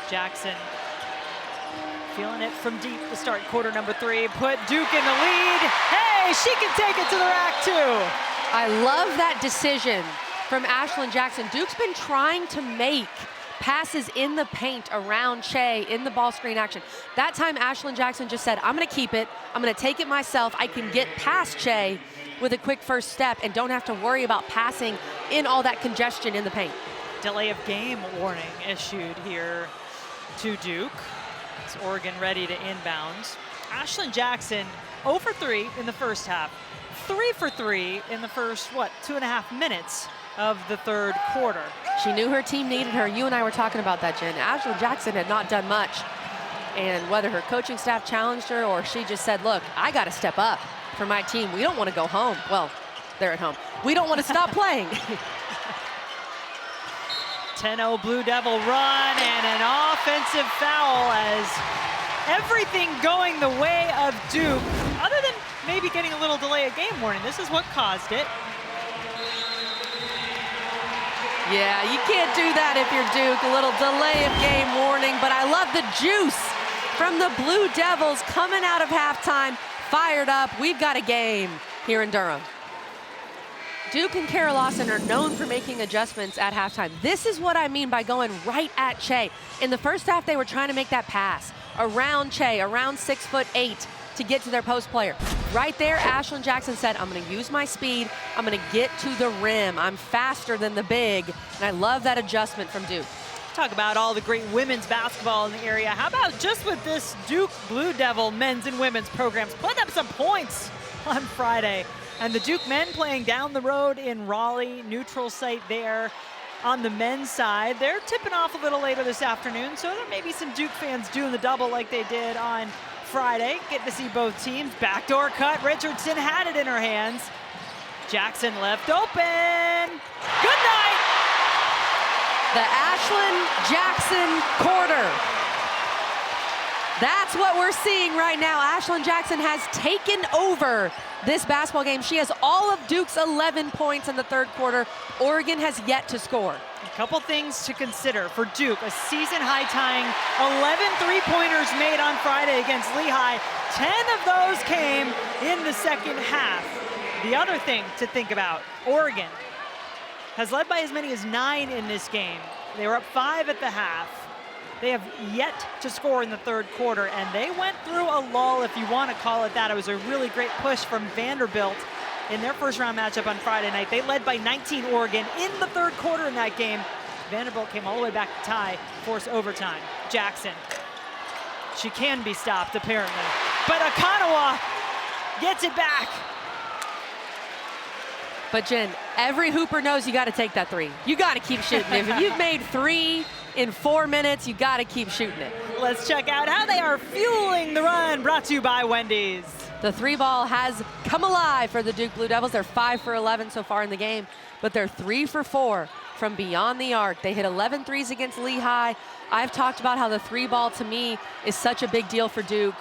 Jackson feeling it from deep to start quarter number 3. Put Duke in the lead. Hey, she can take it to the rack too. I love that decision from Ashlyn Jackson. Duke's been trying to make passes in the paint around Che in the ball screen action. That time Ashlyn Jackson just said, I'm gonna keep it, I'm gonna take it myself. I can get past Che with a quick first step and don't have to worry about passing in all that congestion in the paint. Delay of game warning issued here to Duke. It's Oregon ready to inbound. Ashlyn Jackson 0 for 3 in the first half. 3 for 3 in the first, 2.5 minutes of the third quarter. She knew her team needed her. You and I were talking about that, Jen. Ashlyn Jackson had not done much. And whether her coaching staff challenged her or she just said, look, I got to step up for my team. We don't want to go home. Well, they're at home. We don't want to stop playing. 10-0 Blue Devil run and an offensive foul as everything going the way of Duke, other than maybe getting a little delay of game warning. This is what caused it. Yeah, you can't do that if you're Duke. A little delay of game warning, but I love the juice from the Blue Devils coming out of halftime, fired up. We've got a game here in Durham. Duke and Kara Lawson are known for making adjustments at halftime. This is what I mean by going right at Che. In the first half, they were trying to make that pass around Che, around 6'8", to get to their post player. Right there, Ashlyn Jackson said, I'm gonna use my speed, I'm gonna get to the rim, I'm faster than the big, and I love that adjustment from Duke. Talk about all the great women's basketball in the area. How about just with this Duke Blue Devil men's and women's programs? Put up some points on Friday. And the Duke men playing down the road in Raleigh, neutral site there on the men's side. They're tipping off a little later this afternoon, so there may be some Duke fans doing the double like they did on Friday. Getting to see both teams. Backdoor cut. Richardson had it in her hands. Jackson left open. Good night. The Ashlyn Jackson quarter. That's what we're seeing right now. Ashlyn Jackson has taken over this basketball game. She has all of Duke's 11 points in the third quarter. Oregon has yet to score. A couple things to consider for Duke. A season-high tying 11 three-pointers made on Friday against Lehigh. 10 of those came in the second half. The other thing to think about, Oregon has led by as many as 9 in this game. They were up 5 at the half. They have yet to score in the third quarter, and they went through a lull, if you want to call it that. It was a really great push from Vanderbilt in their first round matchup on Friday night. They led by 19 Oregon in the third quarter in that game. Vanderbilt came all the way back to tie, force overtime. Jackson, she can be stopped apparently, but Akanawa gets it back. But Jen, every hooper knows you got to take that 3. You got to keep shooting. If you've made 3 in 4 minutes, you got to keep shooting it. Let's check out how they are fueling the run, brought to you by Wendy's. The 3 ball has come alive for the Duke Blue Devils. They're 5 for 11 so far in the game, but they're 3 for 4 from beyond the arc. They hit 11 threes against Lehigh. I've talked about how the 3 ball to me is such a big deal for Duke.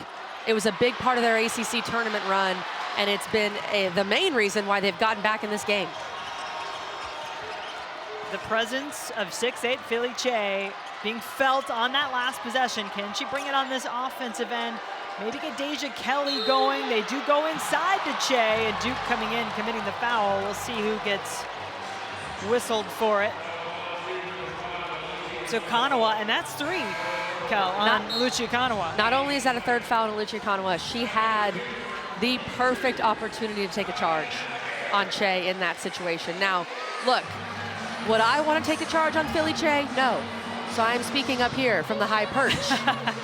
It was a big part of their ACC tournament run, and it's been the main reason why they've gotten back in this game. The presence of 6'8" Philly Che being felt on that last possession. Can she bring it on this offensive end? Maybe get Deja Kelly going. They do go inside to Che, and Duke coming in, committing the foul. We'll see who gets whistled for it. So Kanawa, and that's 3, Kel, on Lucia Kanawa. Not only is that a 3rd foul on Lucia Kanawa, she had the perfect opportunity to take a charge on Che in that situation. Now, look, would I want to take a charge on Philly Che? No. So I'm speaking up here from the high perch.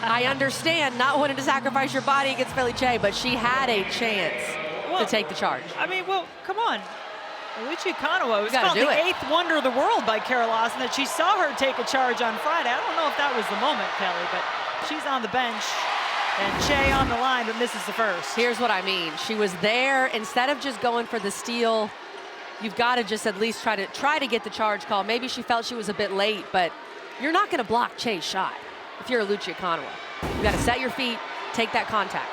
I understand not wanting to sacrifice your body against Philly Che, but she had a chance to take the charge. I mean, well, come on. Lucia Kanawa was called the 8th wonder of the world by Kara Lawson, that she saw her take a charge on Friday. I don't know if that was the moment, Kelly, but she's on the bench. And Che on the line, but misses the first. Here's what I mean. She was there. Instead of just going for the steal, you've got to just at least try to get the charge call. Maybe she felt she was a bit late, but you're not going to block Che's shot if you're a Lucia Kanawa. You got to set your feet, take that contact.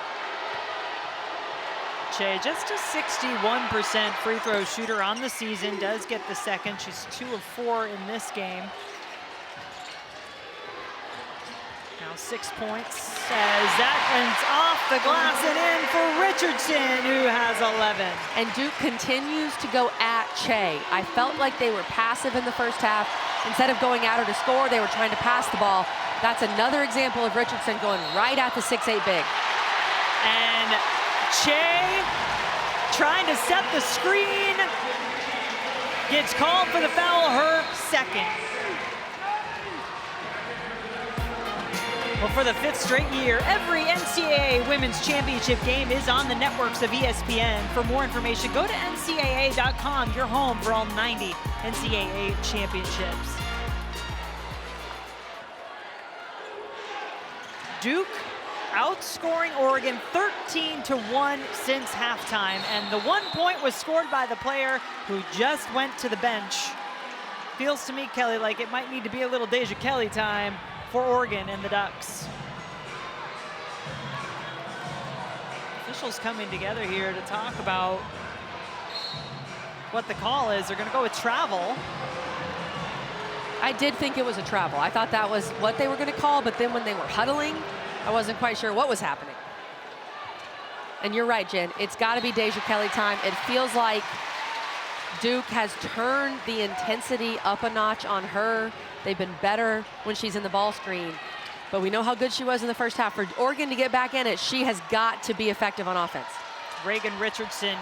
Che, just a 61% free throw shooter on the season, does get the second. She's 2 of 4 in this game. Now 6 points as that ends off the glass and in for Richardson, who has 11. And Duke continues to go at Che. I felt like they were passive in the first half. Instead of going at her to score, they were trying to pass the ball. That's another example of Richardson going right at the 6'8" big. And Che trying to set the screen, gets called for the foul, her second. Well, for the 5th straight year, every NCAA Women's Championship game is on the networks of ESPN. For more information, go to ncaa.com, your home for all 90 NCAA championships. Duke outscoring Oregon 13-1 since halftime, and the 1 point was scored by the player who just went to the bench. Feels to me, Kelly, like it might need to be a little Deja Kelly time for Oregon and the Ducks. Officials coming together here to talk about what the call is. They're going to go with travel. I did think it was a travel. I thought that was what they were going to call, but then when they were huddling, I wasn't quite sure what was happening. And you're right, Jen. It's got to be Deja Kelly time. It feels like Duke has turned the intensity up a notch on her. They've been better when she's in the ball screen. But we know how good she was in the first half. For Oregon to get back in it, she has got to be effective on offense. Reagan Richardson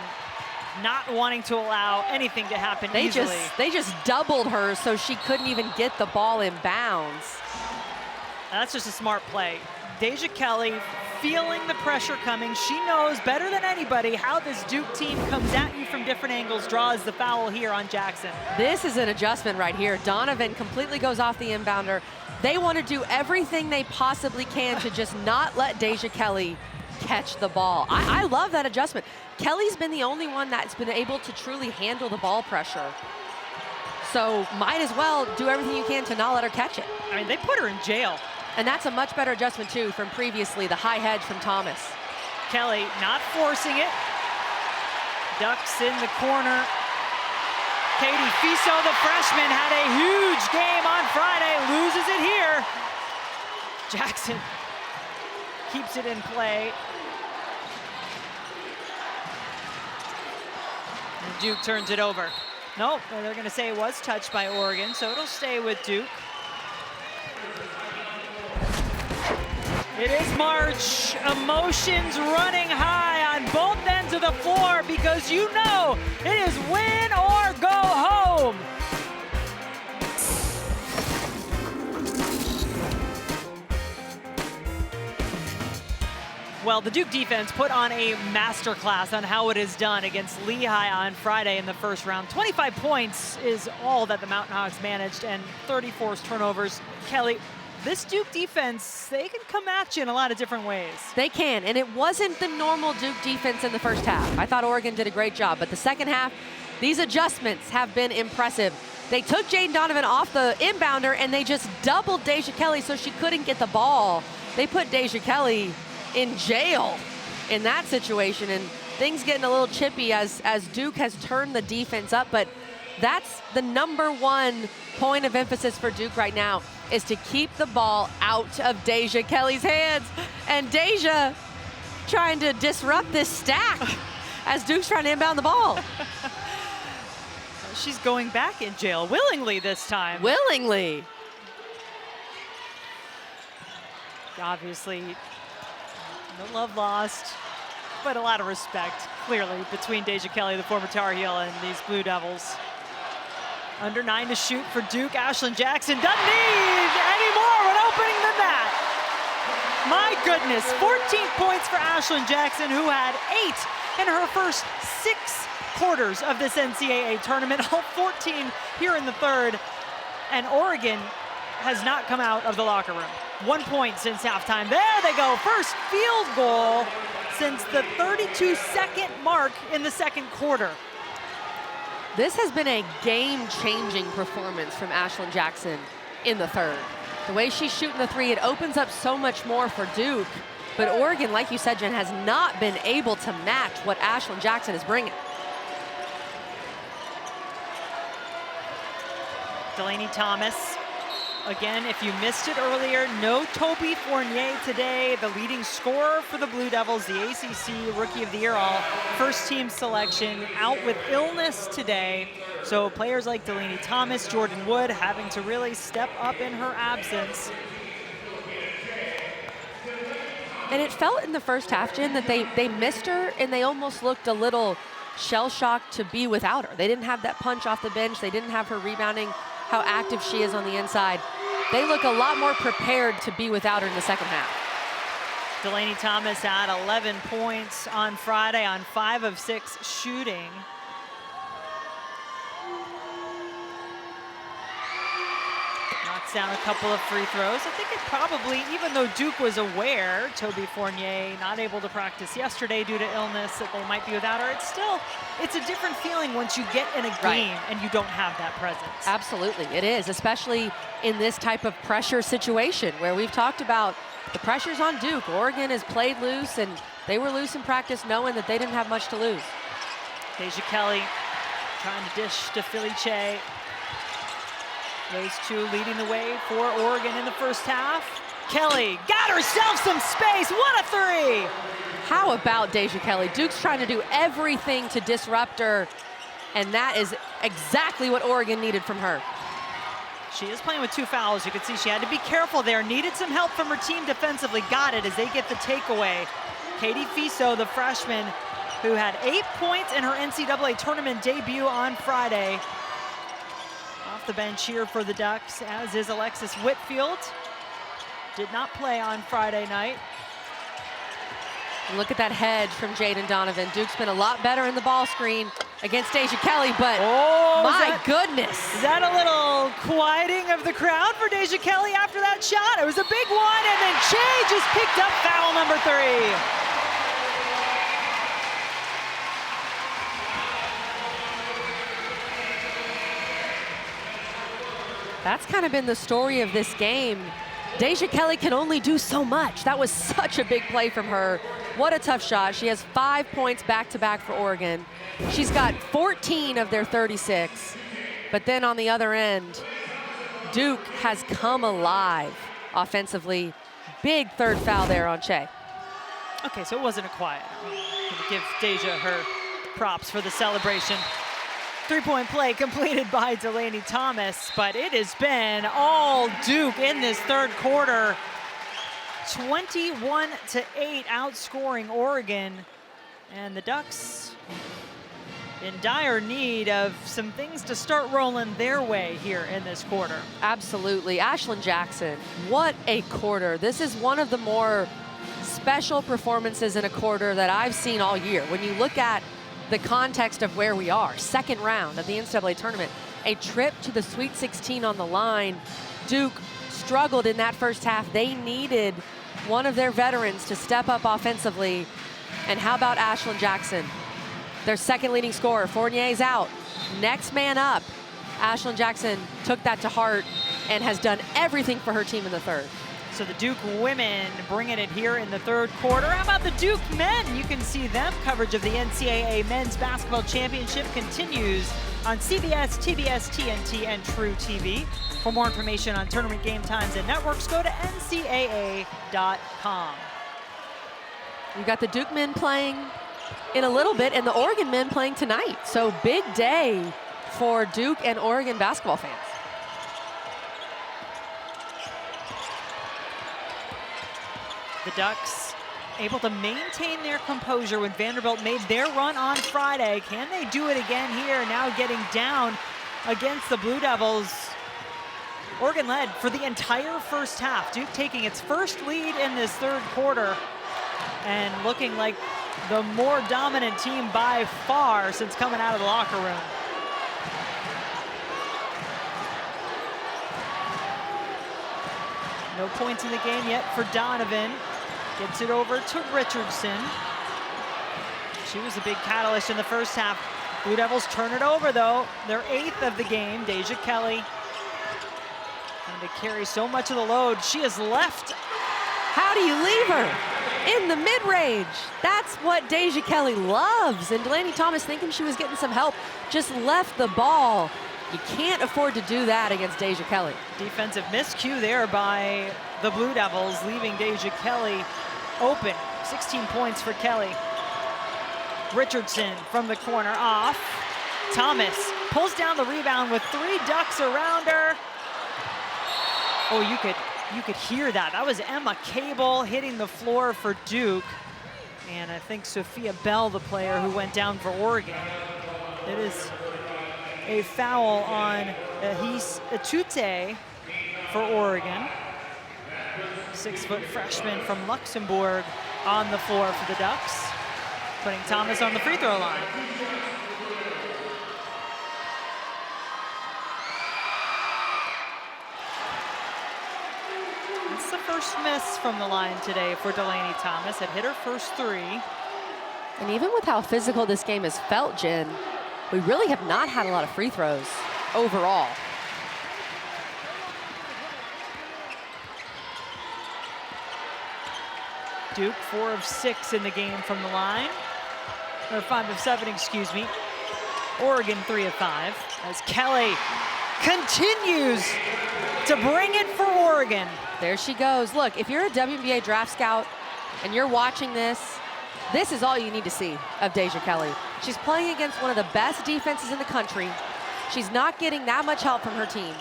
not wanting to allow anything to happen easily. They just doubled her so she couldn't even get the ball in bounds. That's just a smart play. Deja Kelly feeling the pressure coming. She knows better than anybody how this Duke team comes at you from different angles, draws the foul here on Jackson. This is an adjustment right here. Donovan completely goes off the inbounder. They want to do everything they possibly can to just not let Deja Kelly catch the ball. I love that adjustment. Kelly's been the only one that's been able to truly handle the ball pressure. So might as well do everything you can to not let her catch it. I mean, they put her in jail. And that's a much better adjustment, too, from previously, the high hedge from Thomas. Kelly not forcing it. Ducks in the corner. Katie Fiso, the freshman, had a huge game on Friday, loses it here. Jackson keeps it in play. And Duke turns it over. Nope, they're going to say it was touched by Oregon, so it'll stay with Duke. It is March. Emotions running high on both ends of the floor because you know it is win or go home. Well, the Duke defense put on a masterclass on how it is done against Lehigh on Friday in the first round. 25 points is all that the Mountain Hawks managed and 34 turnovers. Kelly, this Duke defense, they can come at you in a lot of different ways. They can, and it wasn't the normal Duke defense in the first half. I thought Oregon did a great job, but the second half, these adjustments have been impressive. They took Jaden Donovan off the inbounder, and they just doubled Deja Kelly so she couldn't get the ball. They put Deja Kelly in jail in that situation, and things getting a little chippy as Duke has turned the defense up, but that's the #1 point of emphasis for Duke right now, is to keep the ball out of Deja Kelly's hands. And Deja trying to disrupt this stack as Duke's trying to inbound the ball. She's going back in jail willingly this time. Willingly. Obviously, no love lost, but a lot of respect, clearly, between Deja Kelly, the former Tar Heel, and these Blue Devils. Under 9 to shoot for Duke. Ashlyn Jackson doesn't need any more of an opening than that. My goodness, 14 points for Ashlyn Jackson, who had 8 in her first 6 quarters of this NCAA tournament, all 14 here in the third. And Oregon has not come out of the locker room. 1 point since halftime. There they go, first field goal since the 32-second mark in the second quarter. This has been a game-changing performance from Ashlyn Jackson in the third. The way she's shooting the three, it opens up so much more for Duke. But Oregon, like you said, Jen, has not been able to match what Ashlyn Jackson is bringing. Delaney Thomas. Again, if you missed it earlier, no Toby Fournier today, the leading scorer for the Blue Devils, the ACC Rookie of the Year all first team selection, out with illness today. So players like Delaney Thomas, Jordan Wood having to really step up in her absence. And it felt in the first half, Jen, that they missed her and they almost looked a little shell-shocked to be without her. They didn't have that punch off the bench. They didn't have her rebounding, how active she is on the inside. They look a lot more prepared to be without her in the second half. Delaney Thomas had 11 points on Friday on 5 of 6 shooting. Knocks down a couple of free throws. I think it probably, even though Duke was aware, Toby Fournier not able to practice yesterday due to illness, that they might be without her, it's a different feeling once you get in a game and you don't have that presence. Absolutely, it is, especially in this type of pressure situation where we've talked about the pressures on Duke. Oregon has played loose, and they were loose in practice knowing that they didn't have much to lose. Deja Kelly trying to dish to Felice. Those two leading the way for Oregon in the first half. Kelly got herself some space. What a three! How about Deja Kelly? Duke's trying to do everything to disrupt her, and that is exactly what Oregon needed from her. She is playing with 2 fouls. You can see she had to be careful there. Needed some help from her team defensively. Got it as they get the takeaway. Katie Fiso, the freshman, who had 8 points in her NCAA tournament debut on Friday. Off the bench here for the Ducks, as is Alexis Whitfield. Did not play on Friday night. Look at that hedge from Jaden Donovan. Duke's been a lot better in the ball screen against Deja Kelly, but my goodness. Is that a little quieting of the crowd for Deja Kelly after that shot? It was a big one, and then Che just picked up foul number 3. That's kind of been the story of this game. Deja Kelly can only do so much. That was such a big play from her. What a tough shot. She has 5 points back-to-back for Oregon. She's got 14 of their 36. But then on the other end, Duke has come alive offensively. Big third foul there on Che. Okay, so it wasn't a quiet. I'm gonna give Deja her props for the celebration. Three-point play completed by Delaney Thomas, but it has been all Duke in this third quarter. 21-8 outscoring Oregon, and the Ducks in dire need of some things to start rolling their way here in this quarter. Absolutely. Ashlyn Jackson, what a quarter. This is one of the more special performances in a quarter that I've seen all year. When you look at the context of where we are, second round of the NCAA tournament, a trip to the Sweet 16 on the line. Duke struggled in that first half. They needed one of their veterans to step up offensively. And how about Ashlyn Jackson? Their second leading scorer. Fournier's out. Next man up. Ashlyn Jackson took that to heart and has done everything for her team in the third. So the Duke women bringing it here in the third quarter. How about the Duke men? You can see them. Coverage of the NCAA Men's Basketball Championship continues on CBS, TBS, TNT, and True TV. For more information on tournament game times and networks, go to ncaa.com. You got the Duke men playing in a little bit and the Oregon men playing tonight. So big day for Duke and Oregon basketball fans. The Ducks able to maintain their composure when Vanderbilt made their run on Friday. Can they do it again here? Now getting down against the Blue Devils. Oregon led for the entire first half. Duke taking its first lead in this third quarter and looking like the more dominant team by far since coming out of the locker room. No points in the game yet for Donovan. Gets it over to Richardson. She was a big catalyst in the first half. Blue Devils turn it over though. Their 8th of the game. Deja Kelly. And to carry so much of the load, she has left. How do you leave her? In the mid-range. That's what Deja Kelly loves. And Delaney Thomas, thinking she was getting some help, just left the ball. You can't afford to do that against Deja Kelly. Defensive miscue there by the Blue Devils, leaving Deja Kelly open. 16 points for Kelly. Richardson from the corner off. Thomas pulls down the rebound with 3 Ducks around her. Oh, you could hear that. That was Emma Cable hitting the floor for Duke. And I think Sophia Bell, the player who went down for Oregon. It is a foul on Ahis Atute for Oregon. 6-foot freshman from Luxembourg on the floor for the Ducks, putting Thomas on the free throw line. It's the first miss from the line today for Delaney Thomas. Had hit her first 3. And even with how physical this game has felt, Jen, we really have not had a lot of free throws overall. Duke 4 of 6 in the game from the line. Or 5 of 7, excuse me. Oregon 3 of 5. As Kelly continues to bring it for Oregon. There she goes. Look, if you're a WNBA draft scout and you're watching this is all you need to see of Deja Kelly. She's playing against one of the best defenses in the country. She's not getting that much help from her team.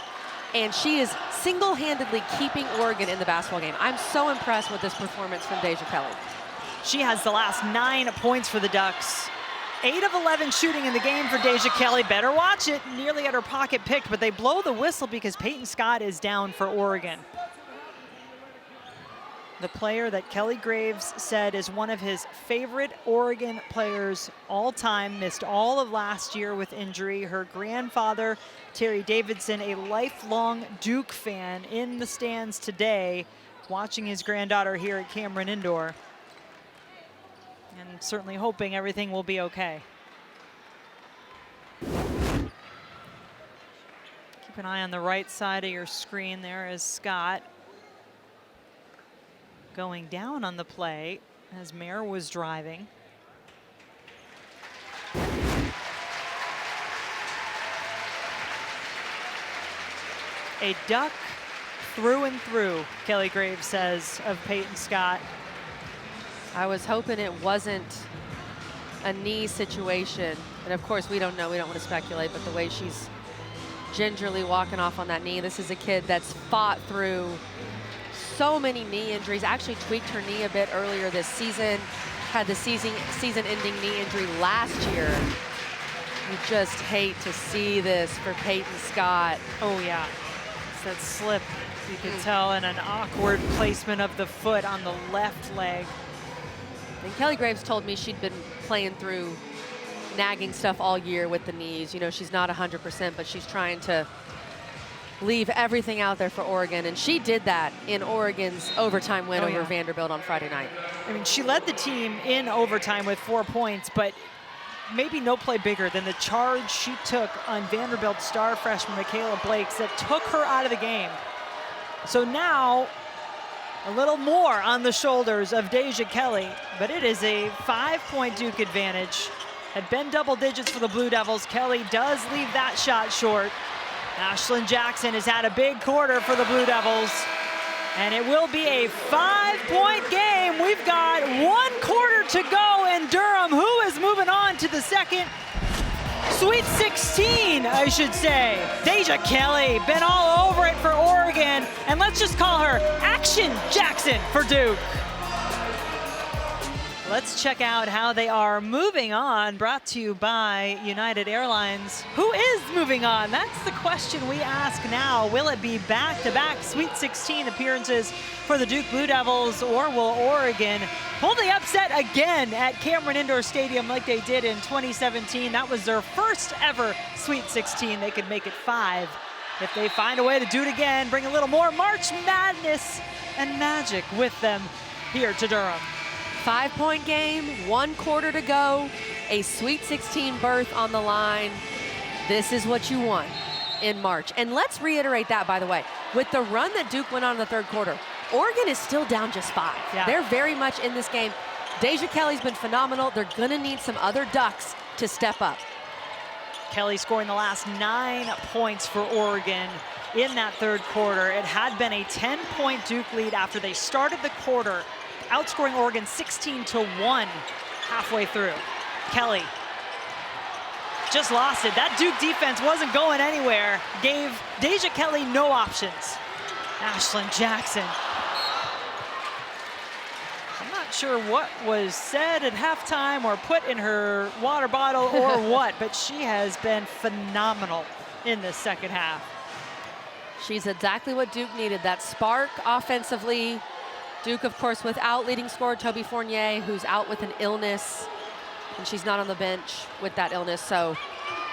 And she is single-handedly keeping Oregon in the basketball game. I'm so impressed with this performance from Deja Kelly. She has the last 9 points for the Ducks. 8 of 11 shooting in the game for Deja Kelly. Better watch it. Nearly had her pocket picked, but they blow the whistle because Peyton Scott is down for Oregon. The player that Kelly Graves said is one of his favorite Oregon players all time, missed all of last year with injury. Her grandfather, Terry Davidson, a lifelong Duke fan, in the stands today, watching his granddaughter here at Cameron Indoor. And certainly hoping everything will be okay. Keep an eye on the right side of your screen there as Scott going down on the play as Mayer was driving. A Duck through and through, Kelly Graves says of Peyton Scott. I was hoping it wasn't a knee situation. And of course, we don't know, we don't want to speculate, but the way she's gingerly walking off on that knee, this is a kid that's fought through so many knee injuries, actually tweaked her knee a bit earlier this season, had the season-ending knee injury last year. You just hate to see this for Peyton Scott. Oh yeah, it's that slip, you can tell, and an awkward placement of the foot on the left leg. And Kelly Graves told me she'd been playing through nagging stuff all year with the knees. You know, she's not 100%, but she's trying to leave everything out there for Oregon, and she did that in Oregon's overtime win over Vanderbilt on Friday night. I mean, she led the team in overtime with 4 points, but maybe no play bigger than the charge she took on Vanderbilt star freshman Michaela Blakes that took her out of the game. So now, a little more on the shoulders of Deja Kelly, but it is a 5-point Duke advantage. Had been double digits for the Blue Devils. Kelly does leave that shot short. Ashlyn Jackson has had a big quarter for the Blue Devils, and it will be a 5-point game. We've got 1 quarter to go in Durham. Who is moving on to the second Sweet 16, I should say? Deja Kelly, been all over it for Oregon, and let's just call her Action Jackson for Duke. Let's check out how they are moving on, brought to you by United Airlines. Who is moving on? That's the question we ask now. Will it be back-to-back Sweet 16 appearances for the Duke Blue Devils, or will Oregon pull the upset again at Cameron Indoor Stadium like they did in 2017? That was their first ever Sweet 16. They could make it 5 if they find a way to do it again, bring a little more March Madness and magic with them here to Durham. 5-point game, 1 quarter to go, a Sweet 16 berth on the line. This is what you want in March. And let's reiterate that, by the way. With the run that Duke went on in the third quarter, Oregon is still down just 5. Yeah. They're very much in this game. Deja Kelly's been phenomenal. They're gonna need some other Ducks to step up. Kelly scoring the last 9 points for Oregon in that third quarter. It had been a 10-point Duke lead after they started the quarter, outscoring Oregon 16-1 halfway through. Kelly just lost it. That Duke defense wasn't going anywhere. Gave Deja Kelly no options. Ashlyn Jackson. I'm not sure what was said at halftime or put in her water bottle or what, but she has been phenomenal in the second half. She's exactly what Duke needed, that spark offensively. Duke, of course, without leading scorer Toby Fournier, who's out with an illness, and she's not on the bench with that illness. So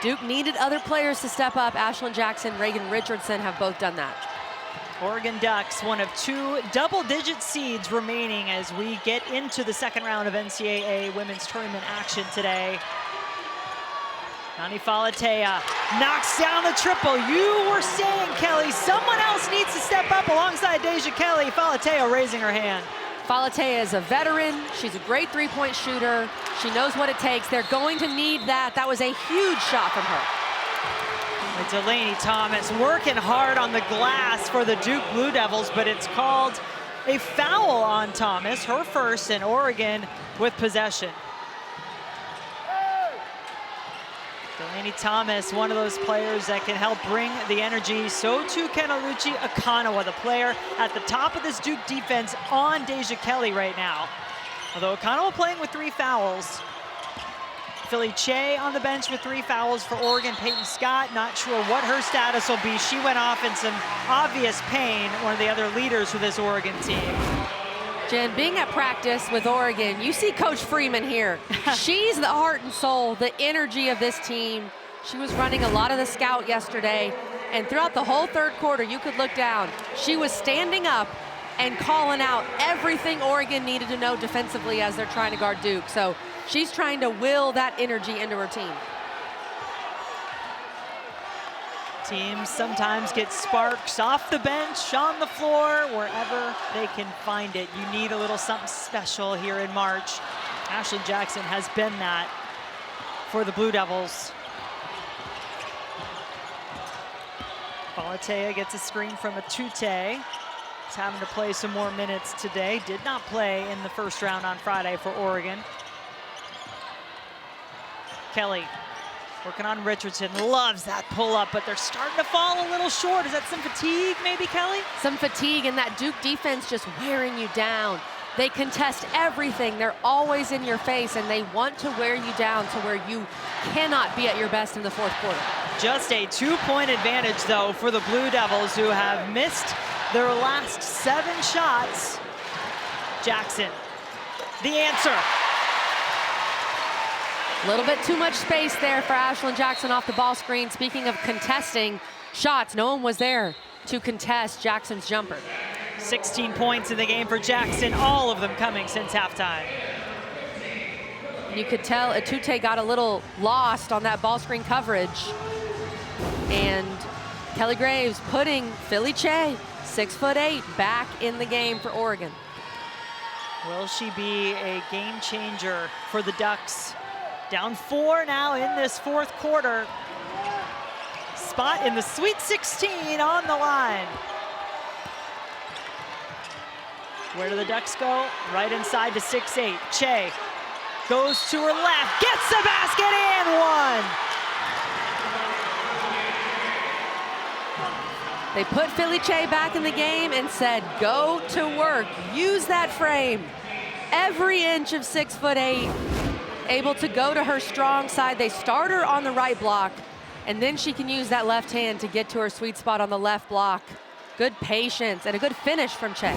Duke needed other players to step up. Ashlyn Jackson, Reagan Richardson have both done that. Oregon Ducks, one of 2 double-digit seeds remaining as we get into the second round of NCAA women's tournament action today. Nani Falatea knocks down the triple. You were saying, Kelly, someone else needs to step up alongside Deja Kelly. Falatea raising her hand. Falatea is a veteran. She's a great 3-point shooter. She knows what it takes. They're going to need that. That was a huge shot from her. Delaney Thomas working hard on the glass for the Duke Blue Devils, but it's called a foul on Thomas, her first, and Oregon with possession. Delaney Thomas, one of those players that can help bring the energy. So too Kenaluchi Akanawa, the player at the top of this Duke defense on Deja Kelly right now. Although Akanawa playing with 3 fouls. Philly Che on the bench with 3 fouls for Oregon. Peyton Scott, not sure what her status will be. She went off in some obvious pain, one of the other leaders for this Oregon team. Jen, being at practice with Oregon, you see Coach Freeman here. She's the heart and soul, the energy of this team. She was running a lot of the scout yesterday, and throughout the whole third quarter, you could look down. She was standing up and calling out everything Oregon needed to know defensively as they're trying to guard Duke. So she's trying to will that energy into her team. Teams sometimes get sparks off the bench, on the floor, wherever they can find it. You need a little something special here in March. Ashlyn Jackson has been that for the Blue Devils. Falatea gets a screen from Atute. He's having to play some more minutes today. Did not play in the first round on Friday for Oregon. Kelly working on Richardson, loves that pull-up, but they're starting to fall a little short. Is that some fatigue maybe, Kelly? Some fatigue, and that Duke defense just wearing you down. They contest everything. They're always in your face, and they want to wear you down to where you cannot be at your best in the fourth quarter. Just a 2-point advantage, though, for the Blue Devils, who have missed their last 7 shots. Jackson, the answer. A little bit too much space there for Ashlyn Jackson off the ball screen. Speaking of contesting shots, no one was there to contest Jackson's jumper. 16 points in the game for Jackson, all of them coming since halftime. You could tell Atute got a little lost on that ball screen coverage. And Kelly Graves putting Philly Che, 6'8", back in the game for Oregon. Will she be a game changer for the Ducks? Down 4 now in this fourth quarter. Spot in the Sweet 16 on the line. Where do the Ducks go? Right inside to 6'8". Che goes to her left, gets the basket and one. They put Philly Che back in the game and said, go to work, use that frame. Every inch of 6'8", able to go to her strong side. They start her on the right block, and then she can use that left hand to get to her sweet spot on the left block. Good patience and a good finish from Che.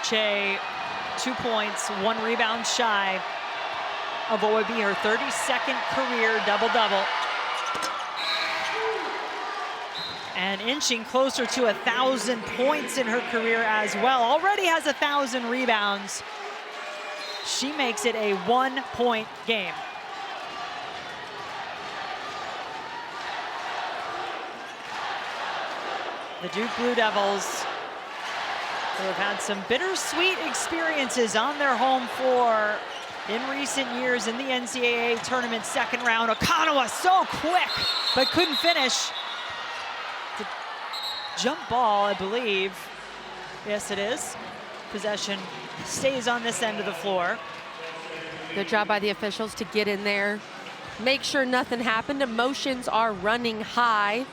Che, 2 points, 1 rebound shy of what would be her 32nd career double-double. And inching closer to 1,000 points in her career as well. Already has 1,000 rebounds. She makes it a 1-point game. The Duke Blue Devils, who have had some bittersweet experiences on their home floor in recent years in the NCAA tournament second round. Okonowa so quick, but couldn't finish. The jump ball, I believe. Yes, it is. Possession stays on this end of the floor. Good job by the officials to get in there, make sure nothing happened. Emotions are running high,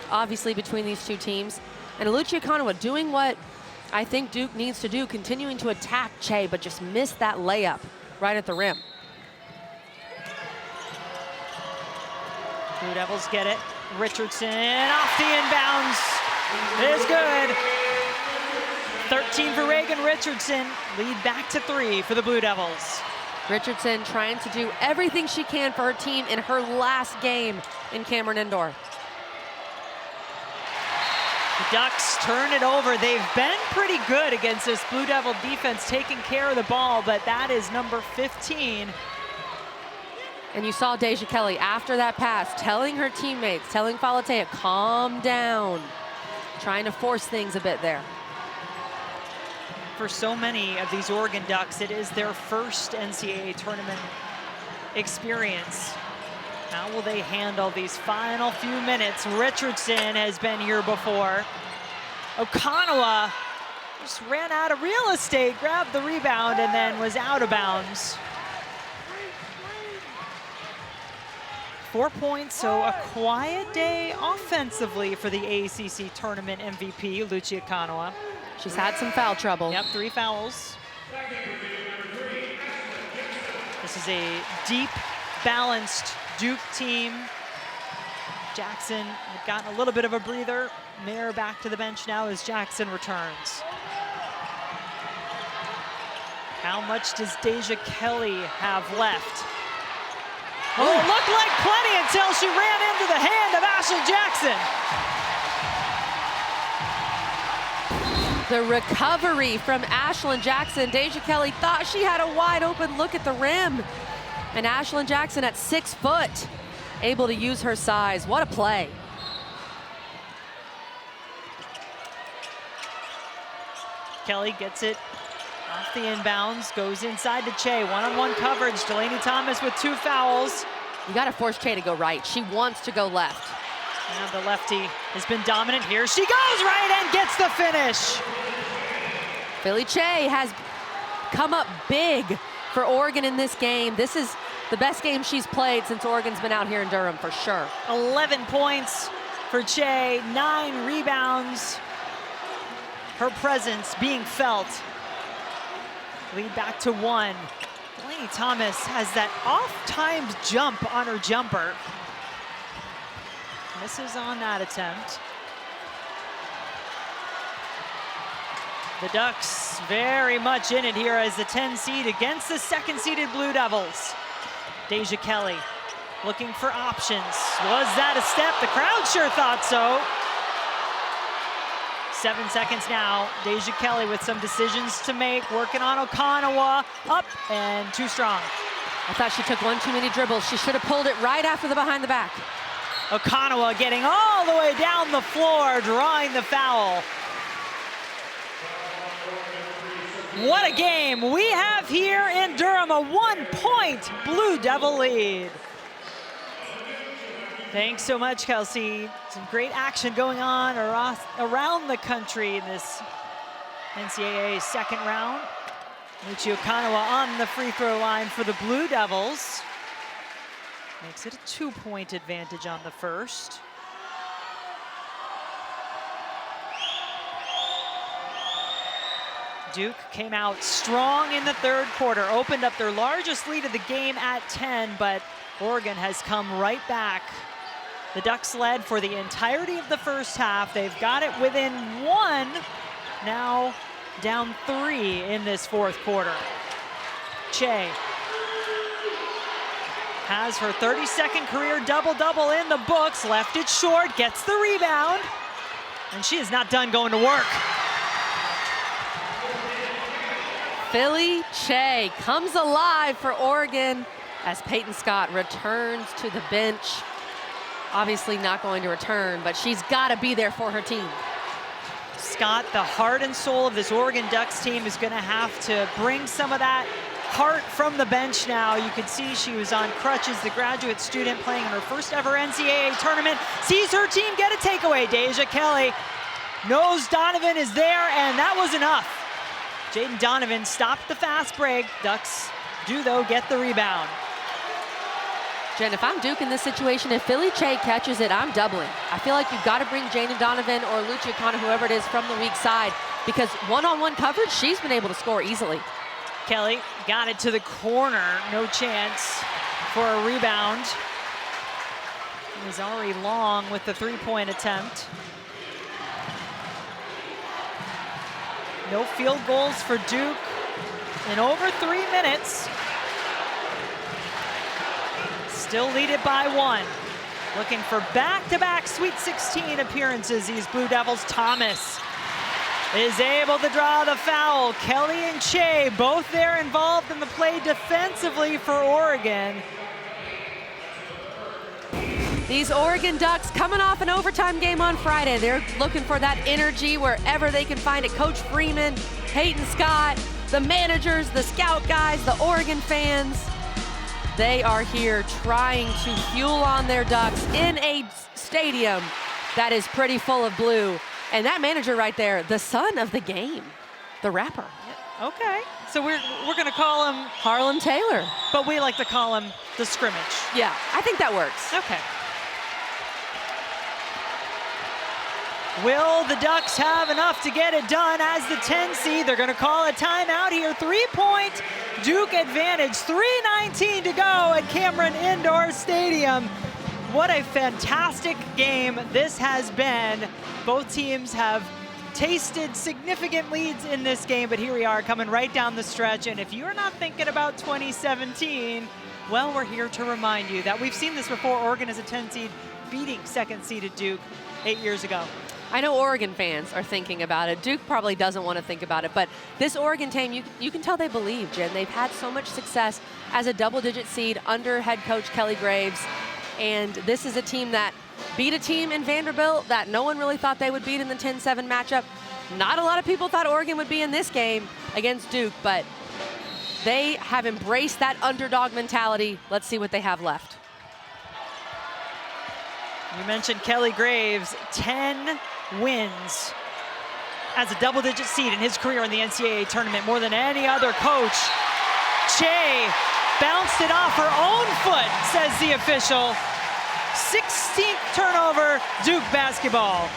obviously, between these two teams. And Alucia Okonowa doing what I think Duke needs to do, continuing to attack Che, but just missed that layup right at the rim. Blue Devils get it. Richardson off the inbounds. It is good. 13 for Reagan Richardson. Lead back to 3 for the Blue Devils. Richardson trying to do everything she can for her team in her last game in Cameron Indoor. The Ducks turn it over. They've been pretty good against this Blue Devil defense, taking care of the ball, but that is number 15. And you saw Deja Kelly after that pass telling her teammates, telling Falatea, calm down, trying to force things a bit there. For so many of these Oregon Ducks, it is their first NCAA tournament experience. How will they handle these final few minutes? Richardson has been here before. Okonowa just ran out of real estate, grabbed the rebound, and then was out of bounds. 4 points, so a quiet day offensively for the ACC tournament MVP, Lucia Okonowa. She's had some foul trouble. Yep, 3 fouls. This is a deep, balanced Duke team. Jackson had gotten a little bit of a breather. Mayer back to the bench now as Jackson returns. How much does Deja Kelly have left? Oh, it looked like plenty until she ran into the hand of Ashlyn Jackson. The recovery from Ashlyn Jackson. Deja Kelly thought she had a wide open look at the rim. And Ashlyn Jackson at 6 foot, able to use her size. What a play. Kelly gets it off the inbounds, goes inside to Che. One-on-one coverage. Delaney Thomas with 2 fouls. You got to force Che to go right. She wants to go left. And the lefty has been dominant here. She goes right and gets the finish. Philly Che has come up big for Oregon in this game. This is the best game she's played since Oregon's been out here in Durham, for sure. 11 points for Che, 9 rebounds. Her presence being felt. Lead back to 1. Delaney Thomas has that off-timed jump on her jumper. Misses on that attempt. The Ducks very much in it here as the 10 seed against the 2nd-seeded Blue Devils. Deja Kelly looking for options. Was that a step? The crowd sure thought so. 7 seconds now. Deja Kelly with some decisions to make, working on Okanawa. Up and too strong. I thought she took one too many dribbles. She should have pulled it right after the behind the back. Okanawa getting all the way down the floor, drawing the foul. What a game we have here in Durham, a 1-point Blue Devil lead. Thanks so much, Kelsey. Some great action going on around the country in this NCAA second round. Michi Okanawa on the free throw line for the Blue Devils. Makes it a 2-point advantage on the first. Duke came out strong in the third quarter, opened up their largest lead of the game at 10, but Oregon has come right back. The Ducks led for the entirety of the first half. They've got it within 1, now down 3 in this fourth quarter. Che has her 32nd career double-double in the books, left it short, gets the rebound, and she is not done going to work. Philly Che comes alive for Oregon as Peyton Scott returns to the bench. Obviously not going to return, but she's got to be there for her team. Scott, the heart and soul of this Oregon Ducks team, is going to have to bring some of that heart from the bench now. You can see she was on crutches, the graduate student playing in her first ever NCAA tournament. Sees her team get a takeaway. Deja Kelly knows Donovan is there, and that was enough. Jaden Donovan stopped the fast break. Ducks do, though, get the rebound. Jen, if I'm Duke in this situation, if Philly Che catches it, I'm doubling. I feel like you've got to bring Jaden Donovan or Lucia Kana, whoever it is, from the weak side, because one-on-one coverage, she's been able to score easily. Kelly got it to the corner. No chance for a rebound. It was Ari Long with the three-point attempt. No field goals for Duke in over 3 minutes. Still lead it by 1. Looking for back-to-back Sweet 16 appearances, these Blue Devils. Thomas is able to draw the foul. Kelly and Che both there involved in the play defensively for Oregon. These Oregon Ducks coming off an overtime game on Friday. They're looking for that energy wherever they can find it. Coach Freeman, Peyton Scott, the managers, the scout guys, the Oregon fans. They are here trying to fuel on their Ducks in a stadium that is pretty full of blue. And that manager right there, the son of the game, the rapper. Okay, so we're gonna call him Harlan Taylor. But we like to call him the scrimmage. Yeah, I think that works. Okay. Will the Ducks have enough to get it done as the 10 seed? They're gonna call a timeout here. 3-point Duke advantage, 3:19 to go at Cameron Indoor Stadium. What a fantastic game this has been. Both teams have tasted significant leads in this game, but here we are coming right down the stretch. And if you're not thinking about 2017, well, we're here to remind you that we've seen this before. Oregon as a 10 seed beating 2nd seeded Duke 8 years ago. I know Oregon fans are thinking about it. Duke probably doesn't want to think about it, but this Oregon team, you can tell they believe, Jen. They've had so much success as a double-digit seed under head coach Kelly Graves, and this is a team that beat a team in Vanderbilt that no one really thought they would beat in the 10-7 matchup. Not a lot of people thought Oregon would be in this game against Duke, but they have embraced that underdog mentality. Let's see what they have left. You mentioned Kelly Graves, 10 wins as a double-digit seed in his career in the NCAA tournament, more than any other coach. Che bounced it off her own foot, says the official. 16th turnover, Duke basketball.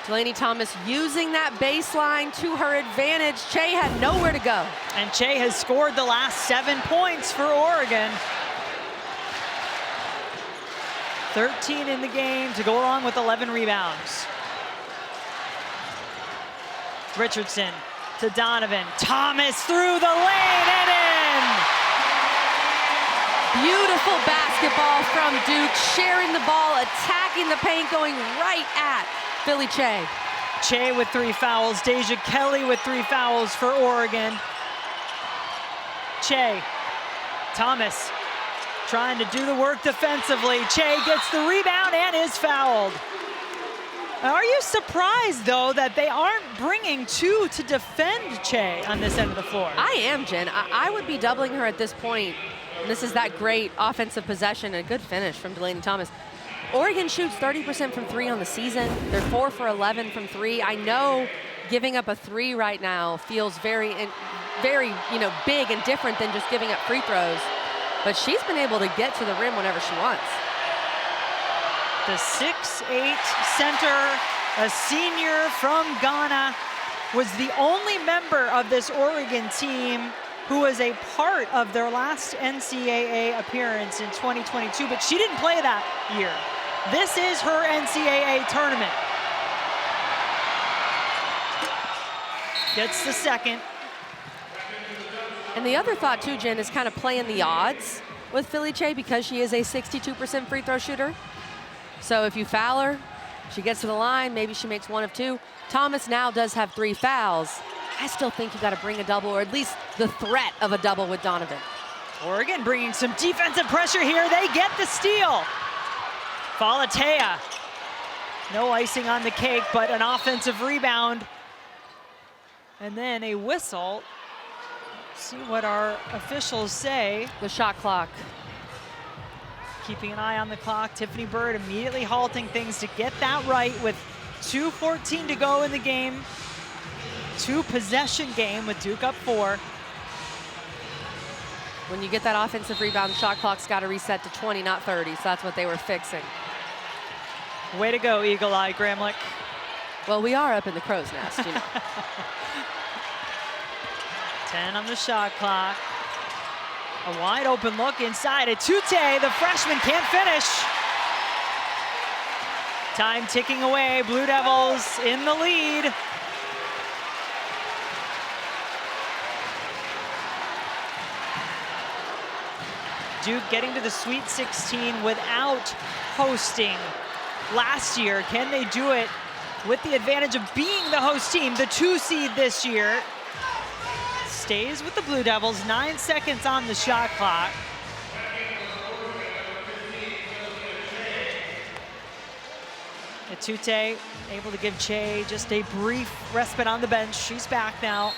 Delaney Thomas using that baseline to her advantage. Che had nowhere to go. And Che has scored the last 7 points for Oregon. 13 in the game to go along with 11 rebounds. Richardson to Donovan. Thomas through the lane and in! Beautiful basketball from Duke, sharing the ball, attacking the paint, going right at Billy Che. Che with 3 fouls. Deja Kelly with 3 fouls for Oregon. Che. Thomas trying to do the work defensively. Che gets the rebound and is fouled. Are you surprised, though, that they aren't bringing 2 to defend Che on this end of the floor? I am, Jen. I would be doubling her at this point. And this is that great offensive possession and a good finish from Delaney Thomas. Oregon shoots 30% from 3 on the season. They're 4 for 11 from 3. I know giving up a 3 right now feels very, big and different than just giving up free throws. But she's been able to get to the rim whenever she wants. The 6'8" center, a senior from Ghana, was the only member of this Oregon team who was a part of their last NCAA appearance in 2022, but she didn't play that year. This is her NCAA tournament. Gets the second. And the other thought too, Jen, is kind of playing the odds with Philly Che because she is a 62% free throw shooter. So if you foul her, she gets to the line, maybe she makes 1 of 2. Thomas now does have 3 fouls. I still think you got to bring a double, or at least the threat of a double with Donovan. Oregon bringing some defensive pressure here. They get the steal. Falatea. No icing on the cake, but an offensive rebound. And then a whistle. See what our officials say. The shot clock. Keeping an eye on the clock. Tiffany Bird immediately halting things to get that right with 2:14 to go in the game. 2-possession game with Duke up 4. When you get that offensive rebound, the shot clock's got to reset to 20, not 30. So that's what they were fixing. Way to go, Eagle Eye Gramlich. Well, we are up in the crow's nest, you know. 10 on the shot clock. A wide open look inside. Atute, the freshman, can't finish. Time ticking away. Blue Devils in the lead. Duke getting to the Sweet 16 without hosting last year. Can they do it with the advantage of being the host team, the 2 seed this year? Stays with the Blue Devils, 9 seconds on the shot clock. Atute able to give Che just a brief respite on the bench. She's back now.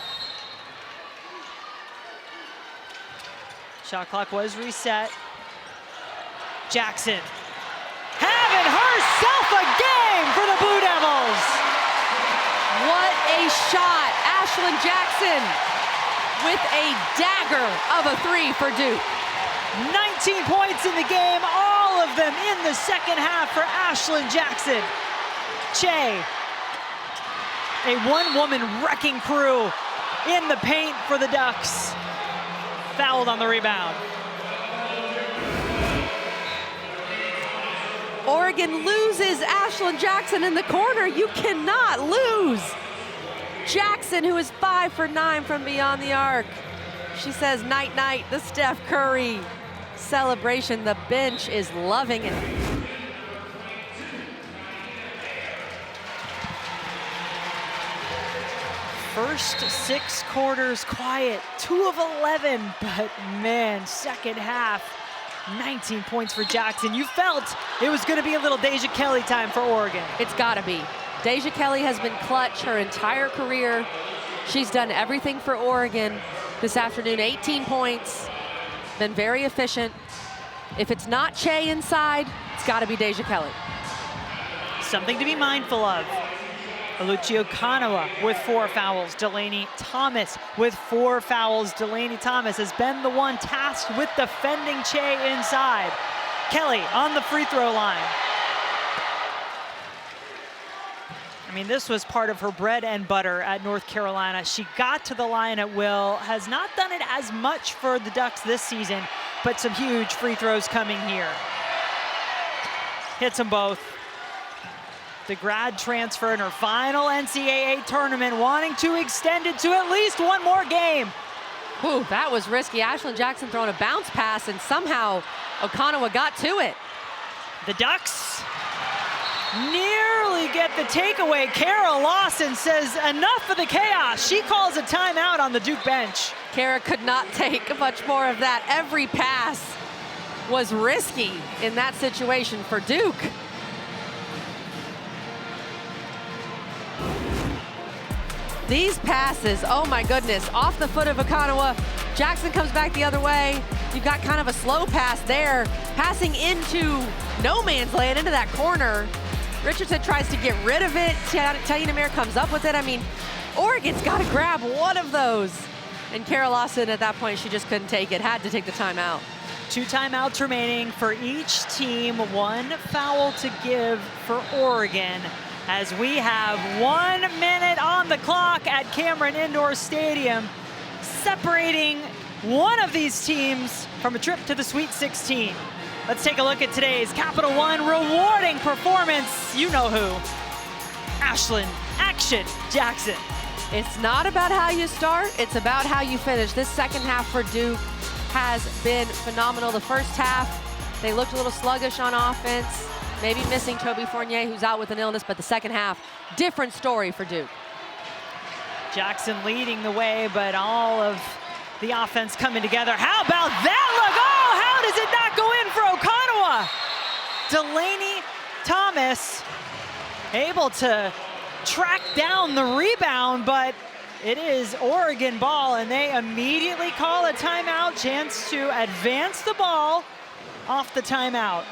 Shot clock was reset. Jackson having herself a game for the Blue Devils. What a shot. Ashlyn Jackson with a dagger of a 3 for Duke. 19 points in the game, all of them in the second half for Ashlyn Jackson. Che, a one-woman wrecking crew in the paint for the Ducks. Fouled on the rebound. Oregon loses Ashlyn Jackson in the corner. You cannot lose. Jackson, who is 5 for 9 from beyond the arc. She says, night, night, the Steph Curry celebration. The bench is loving it. First 6 quarters quiet, 2 of 11, but man, second half, 19 points for Jackson. You felt it was gonna be a little Deja Kelly time for Oregon. It's gotta be. Deja Kelly has been clutch her entire career. She's done everything for Oregon this afternoon. 18 points, been very efficient. If it's not Che inside, it's gotta be Deja Kelly. Something to be mindful of. Alucci Okanawa with 4 fouls. Delaney Thomas with 4 fouls. Delaney Thomas has been the one tasked with defending Che inside. Kelly on the free throw line. I mean, this was part of her bread and butter at North Carolina. She got to the line at will, has not done it as much for the Ducks this season, but some huge free throws coming here. Hits them both. The grad transfer in her final NCAA tournament, wanting to extend it to at least one more game. Ooh, that was risky. Ashlyn Jackson throwing a bounce pass, and somehow Okanawa got to it. The Ducks nearly get the takeaway. Kara Lawson says enough of the chaos. She calls a timeout on the Duke bench. Kara could not take much more of that. Every pass was risky in that situation for Duke. These passes, oh my goodness, off the foot of Okanawa. Jackson comes back the other way. You've got kind of a slow pass there, passing into no man's land, into that corner. Richardson tries to get rid of it. Talia Namir comes up with it. I mean, Oregon's got to grab one of those. And Kara Lawson, at that point, she just couldn't take it, had to take the timeout. 2 timeouts remaining for each team, 1 foul to give for Oregon, as we have 1 minute on the clock at Cameron Indoor Stadium, separating one of these teams from a trip to the Sweet 16. Let's take a look at today's Capital One rewarding performance. You know who. Ashlyn Action Jackson. It's not about how you start, it's about how you finish. This second half for Duke has been phenomenal. The first half, they looked a little sluggish on offense, maybe missing Toby Fournier, who's out with an illness, but the second half, different story for Duke. Jackson leading the way, but all of the offense coming together. How about that look? Oh, how does it not go in for Okanawa? Delaney Thomas able to track down the rebound, but it is Oregon ball, and they immediately call a timeout. Chance to advance the ball off the timeout.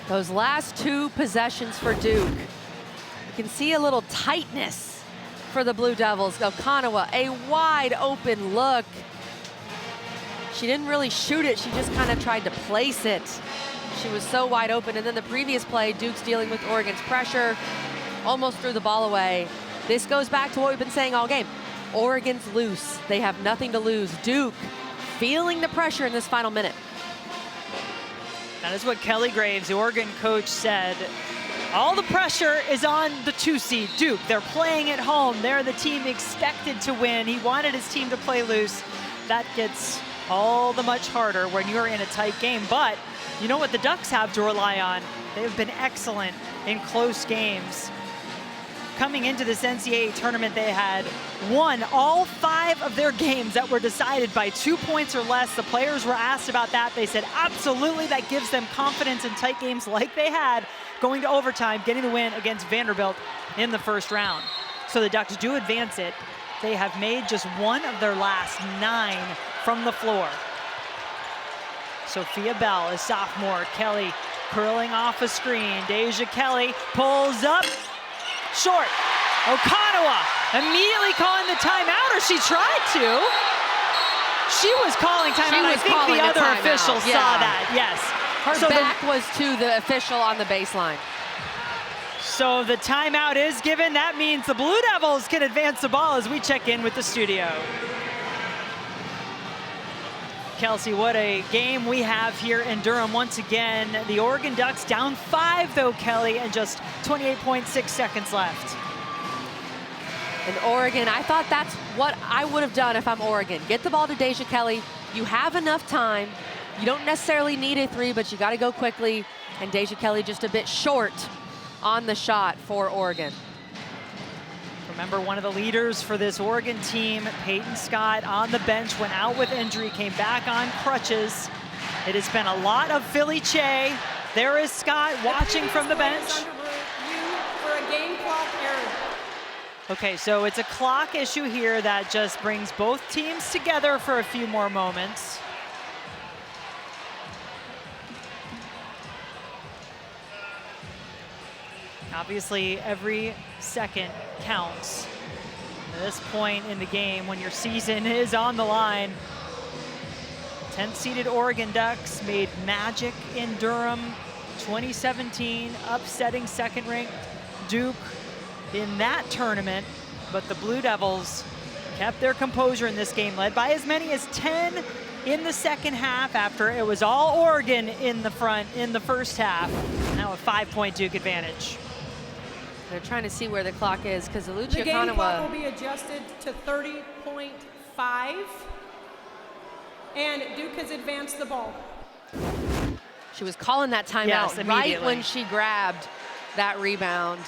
Those last 2 possessions for Duke, you can see a little tightness for the Blue Devils. Okanawa, a wide open look. She didn't really shoot it, she just kind of tried to place it. She was so wide open, and then the previous play, Duke's dealing with Oregon's pressure, almost threw the ball away. This goes back to what we've been saying all game. Oregon's loose, they have nothing to lose. Duke feeling the pressure in this final minute. That is what Kelly Graves, the Oregon coach, said. All the pressure is on the 2 seed, Duke. They're playing at home. They're the team expected to win. He wanted his team to play loose. That gets all the much harder when you're in a tight game. But you know what the Ducks have to rely on? They have been excellent in close games. Coming into this NCAA tournament, they had won all 5 of their games that were decided by 2 points or less. The players were asked about that. They said absolutely that gives them confidence in tight games like they had, going to overtime, getting the win against Vanderbilt in the first round. So the Ducks do advance it. They have made just 1 of their last 9 from the floor. Sophia Bell, a sophomore. Kelly curling off a screen. Deja Kelly pulls up. Short. Okanawa immediately calling the timeout, or she tried to. She was calling timeout. I think the other officials saw that, yes. Her back was to the official on the baseline. So the timeout is given. That means the Blue Devils can advance the ball as we check in with the studio. Kelsey, what a game we have here in Durham once again. The Oregon Ducks down 5 though, Kelly, and just 28.6 seconds left. And Oregon, I thought that's what I would have done if I'm Oregon. Get the ball to Deja Kelly. You have enough time. You don't necessarily need a 3, but you got to go quickly. And Deja Kelly just a bit short on the shot for Oregon. Remember, one of the leaders for this Oregon team, Peyton Scott, on the bench, went out with injury, came back on crutches. It has been a lot of Philly Che. There is Scott watching from the bench. For a game clock error. Okay, so it's a clock issue here that just brings both teams together for a few more moments. Obviously, every second counts. At this point in the game, when your season is on the line, 10th-seeded Oregon Ducks made magic in Durham 2017, upsetting second-ranked Duke in that tournament. But the Blue Devils kept their composure in this game, led by as many as 10 in the second half after it was all Oregon in the front in the first half. Now a 5-point Duke advantage. They're trying to see where the clock is because The game Luciakanawa. clock will be adjusted to 30.5. And Duke has advanced the ball. She was calling that timeout Yes, right immediately. when she grabbed that rebound.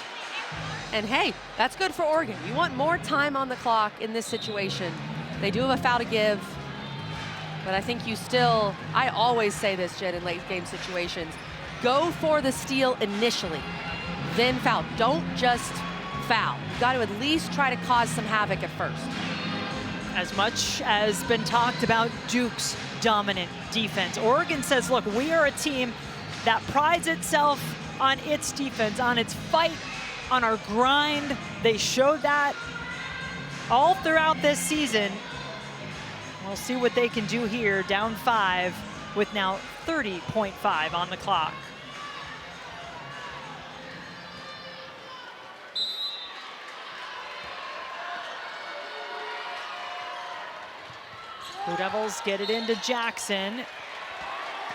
And hey, that's good for Oregon. You want more time on the clock in this situation. They do have a foul to give, but I think you still, I always say this, Jen, in late game situations, go for the steal initially, then foul. Don't just foul. You got to at least try to cause some havoc at first. As much as been talked about Duke's dominant defense, Oregon says, look, we are a team that prides itself on its defense, on its fight, on our grind. They showed that all throughout this season. We'll see what they can do here, down 5 with now 30.5 on the clock. Blue Devils get it into Jackson,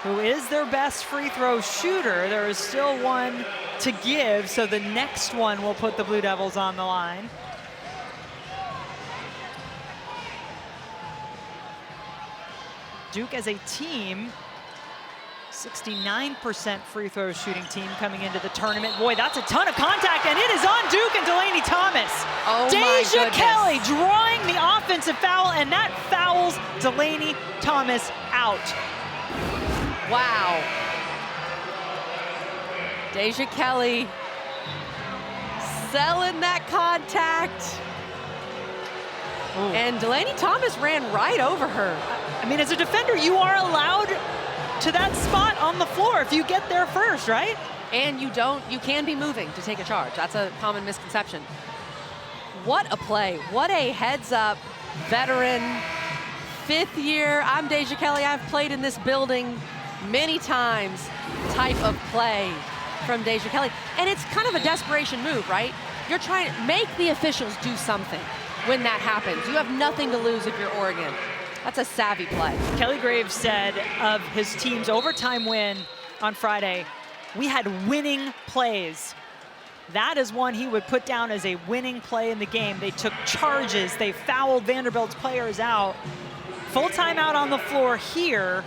who is their best free throw shooter. There is still one to give, so the next one will put the Blue Devils on the line. Duke as a team, 69% free throw shooting team coming into the tournament. Boy, that's a ton of contact, and it is on Duke and Delaney Thomas. Oh my Deja goodness. Kelly drawing the offensive foul, and that fouls Delaney Thomas out. Wow. Deja Kelly selling that contact. And Delaney Thomas ran right over her. I mean, as a defender, you are allowed to that spot on the floor if you get there first, right? And you can be moving to take a charge. That's a common misconception. What a play. What a heads up, veteran, 5th year. I'm Deja Kelly. I've played in this building many times type of play from Deja Kelly. And it's kind of a desperation move, right? You're trying to make the officials do something when that happens. You have nothing to lose if you're Oregon. That's a savvy play. Kelly Graves said of his team's overtime win on Friday, we had winning plays. That is one he would put down as a winning play in the game. They took charges. They fouled Vanderbilt's players out. Full timeout on the floor here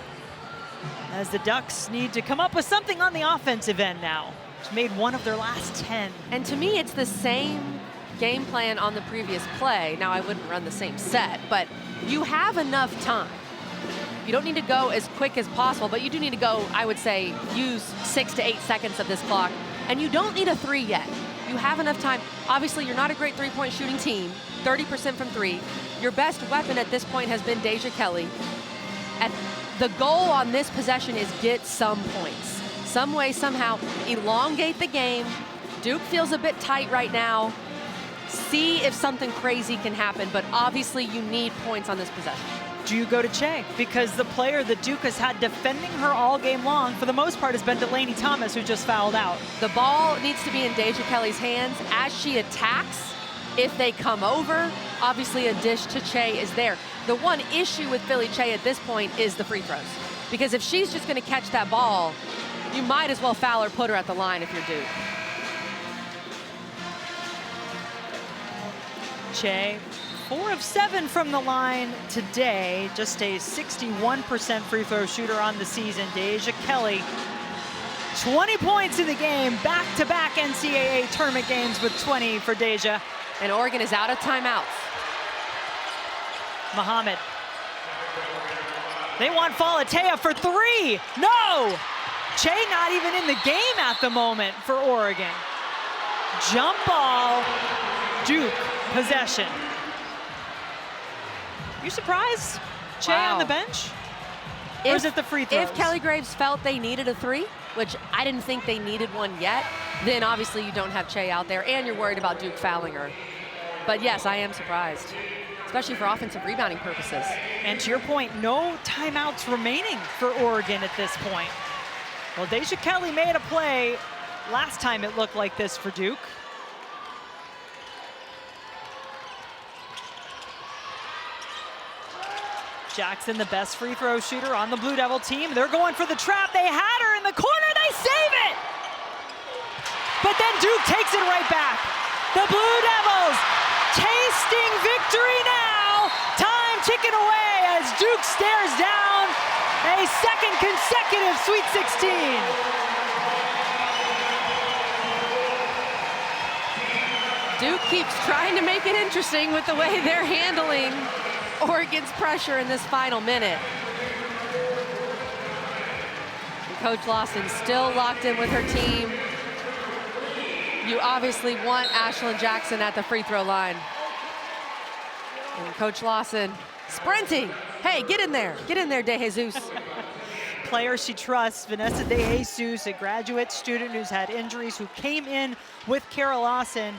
as the Ducks need to come up with something on the offensive end now. It's made one of their last 10. And to me, it's the same game plan on the previous play. Now, I wouldn't run the same set, but you have enough time. You don't need to go as quick as possible, but you do need to go, I would say, use 6 to 8 seconds of this clock. And you don't need a 3 yet. You have enough time. Obviously, you're not a great three-point shooting team, 30% from 3. Your best weapon at this point has been Deja Kelly. And the goal on this possession is get some points. Some way, somehow, elongate the game. Duke feels a bit tight right now. See if something crazy can happen, but obviously you need points on this possession. Do you go to Che? Because the player that Duke has had defending her all game long, for the most part, has been Delaney Thomas, who just fouled out. The ball needs to be in Deja Kelly's hands as she attacks. If they come over, obviously a dish to Che is there. The one issue with Philly Che at this point is the free throws. Because if she's just going to catch that ball, you might as well foul her, put her at the line if you're Duke. Che, 4 of 7 from the line today, just a 61% free throw shooter on the season. Deja Kelly, 20 points in the game, back-to-back NCAA tournament games with 20 for Deja. And Oregon is out of timeouts. Muhammad. They want Falatea for 3. No! Che not even in the game at the moment for Oregon. Jump ball, Duke possession. You surprised? Che Wow. on the bench? Or is it the free throws? If Kelly Graves felt they needed a 3, which I didn't think they needed one yet, then obviously you don't have Che out there and you're worried about Duke fouling her. But yes, I am surprised, especially for offensive rebounding purposes. And to your point, no timeouts remaining for Oregon at this point. Well, Deja Kelly made a play. Last time it looked like this for Duke. Jackson, the best free throw shooter on the Blue Devil team. They're going for the trap. They had her in the corner. They save it. But then Duke takes it right back. The Blue Devils tasting victory now. Time ticking away as Duke stares down a second consecutive Sweet 16. Duke keeps trying to make it interesting with the way they're handling Oregon's pressure in this final minute. And Coach Lawson still locked in with her team. You obviously want Ashlyn Jackson at the free throw line. And Coach Lawson sprinting. Hey, get in there, De Jesus. Player she trusts, Vanessa De Jesus, a graduate student who's had injuries, who came in with Kara Lawson,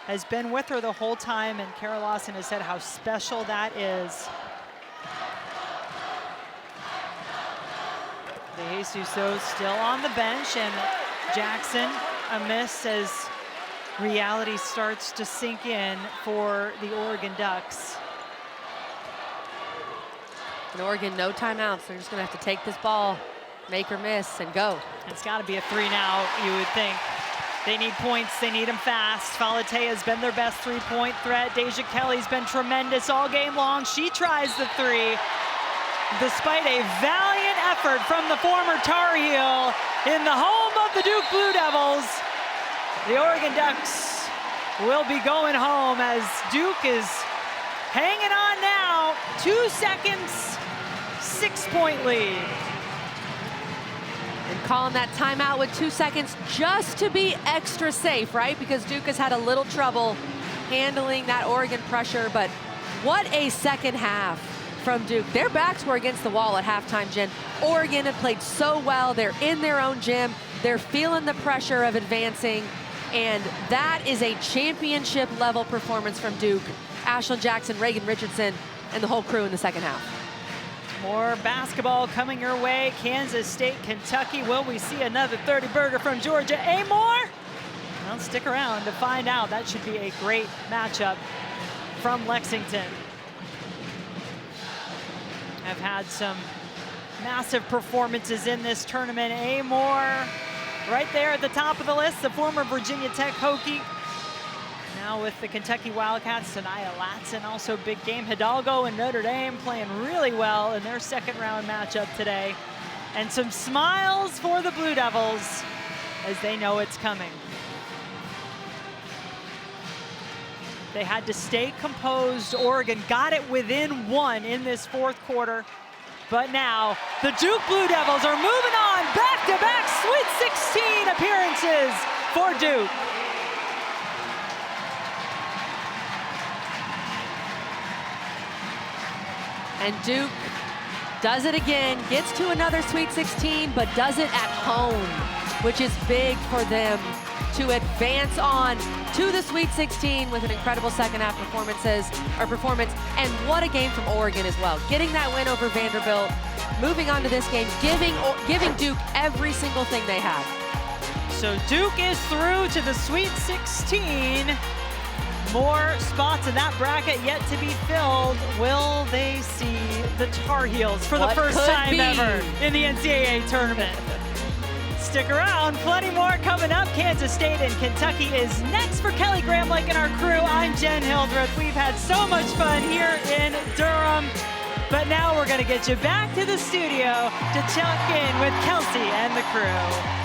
has been with her the whole time, and Kara Lawson has said how special that is. De Jesus, though, still on the bench, and Jackson a miss as reality starts to sink in for the Oregon Ducks. In Oregon, no timeouts. They're just gonna have to take this ball, make her miss, and go. It's gotta be a 3 now, you would think. They need points, they need them fast. Falate has been their best 3-point threat. Deja Kelly's been tremendous all game long. She tries the 3, despite a valiant effort from the former Tar Heel in the home of the Duke Blue Devils. The Oregon Ducks will be going home as Duke is hanging on now. 2 seconds, 6-point lead. And calling that timeout with 2 seconds just to be extra safe, right? Because Duke has had a little trouble handling that Oregon pressure, but what a second half from Duke. Their backs were against the wall at halftime, Jen. Oregon had played so well. They're in their own gym. They're feeling the pressure of advancing, and that is a championship level performance from Duke. Ashlyn Jackson, Reagan Richardson, and the whole crew in the second half. More basketball coming your way. Kansas State, Kentucky. Will we see another 30-burger from Georgia Amore? Well, stick around to find out. That should be a great matchup from Lexington. Have had some massive performances in this tournament. Amore right there at the top of the list, the former Virginia Tech Hokie. Now with the Kentucky Wildcats, Sanaya Latson, also big game. Hidalgo and Notre Dame playing really well in their second round matchup today. And some smiles for the Blue Devils as they know it's coming. They had to stay composed. Oregon got it within 1 in this fourth quarter. But now the Duke Blue Devils are moving on. Back-to-back Sweet 16 appearances for Duke. And Duke does it again, gets to another Sweet 16, but does it at home, which is big for them to advance on to the Sweet 16 with an incredible second half performance. And what a game from Oregon as well. Getting that win over Vanderbilt, moving on to this game, giving Duke every single thing they have. So Duke is through to the Sweet 16. More spots in that bracket yet to be filled. Will they see the Tar Heels for the first time ever in the NCAA tournament? Stick around, plenty more coming up. Kansas State and Kentucky is next for Kelly Gramlich and our crew. I'm Jen Hildreth. We've had so much fun here in Durham, but now we're gonna get you back to the studio to check in with Kelsey and the crew.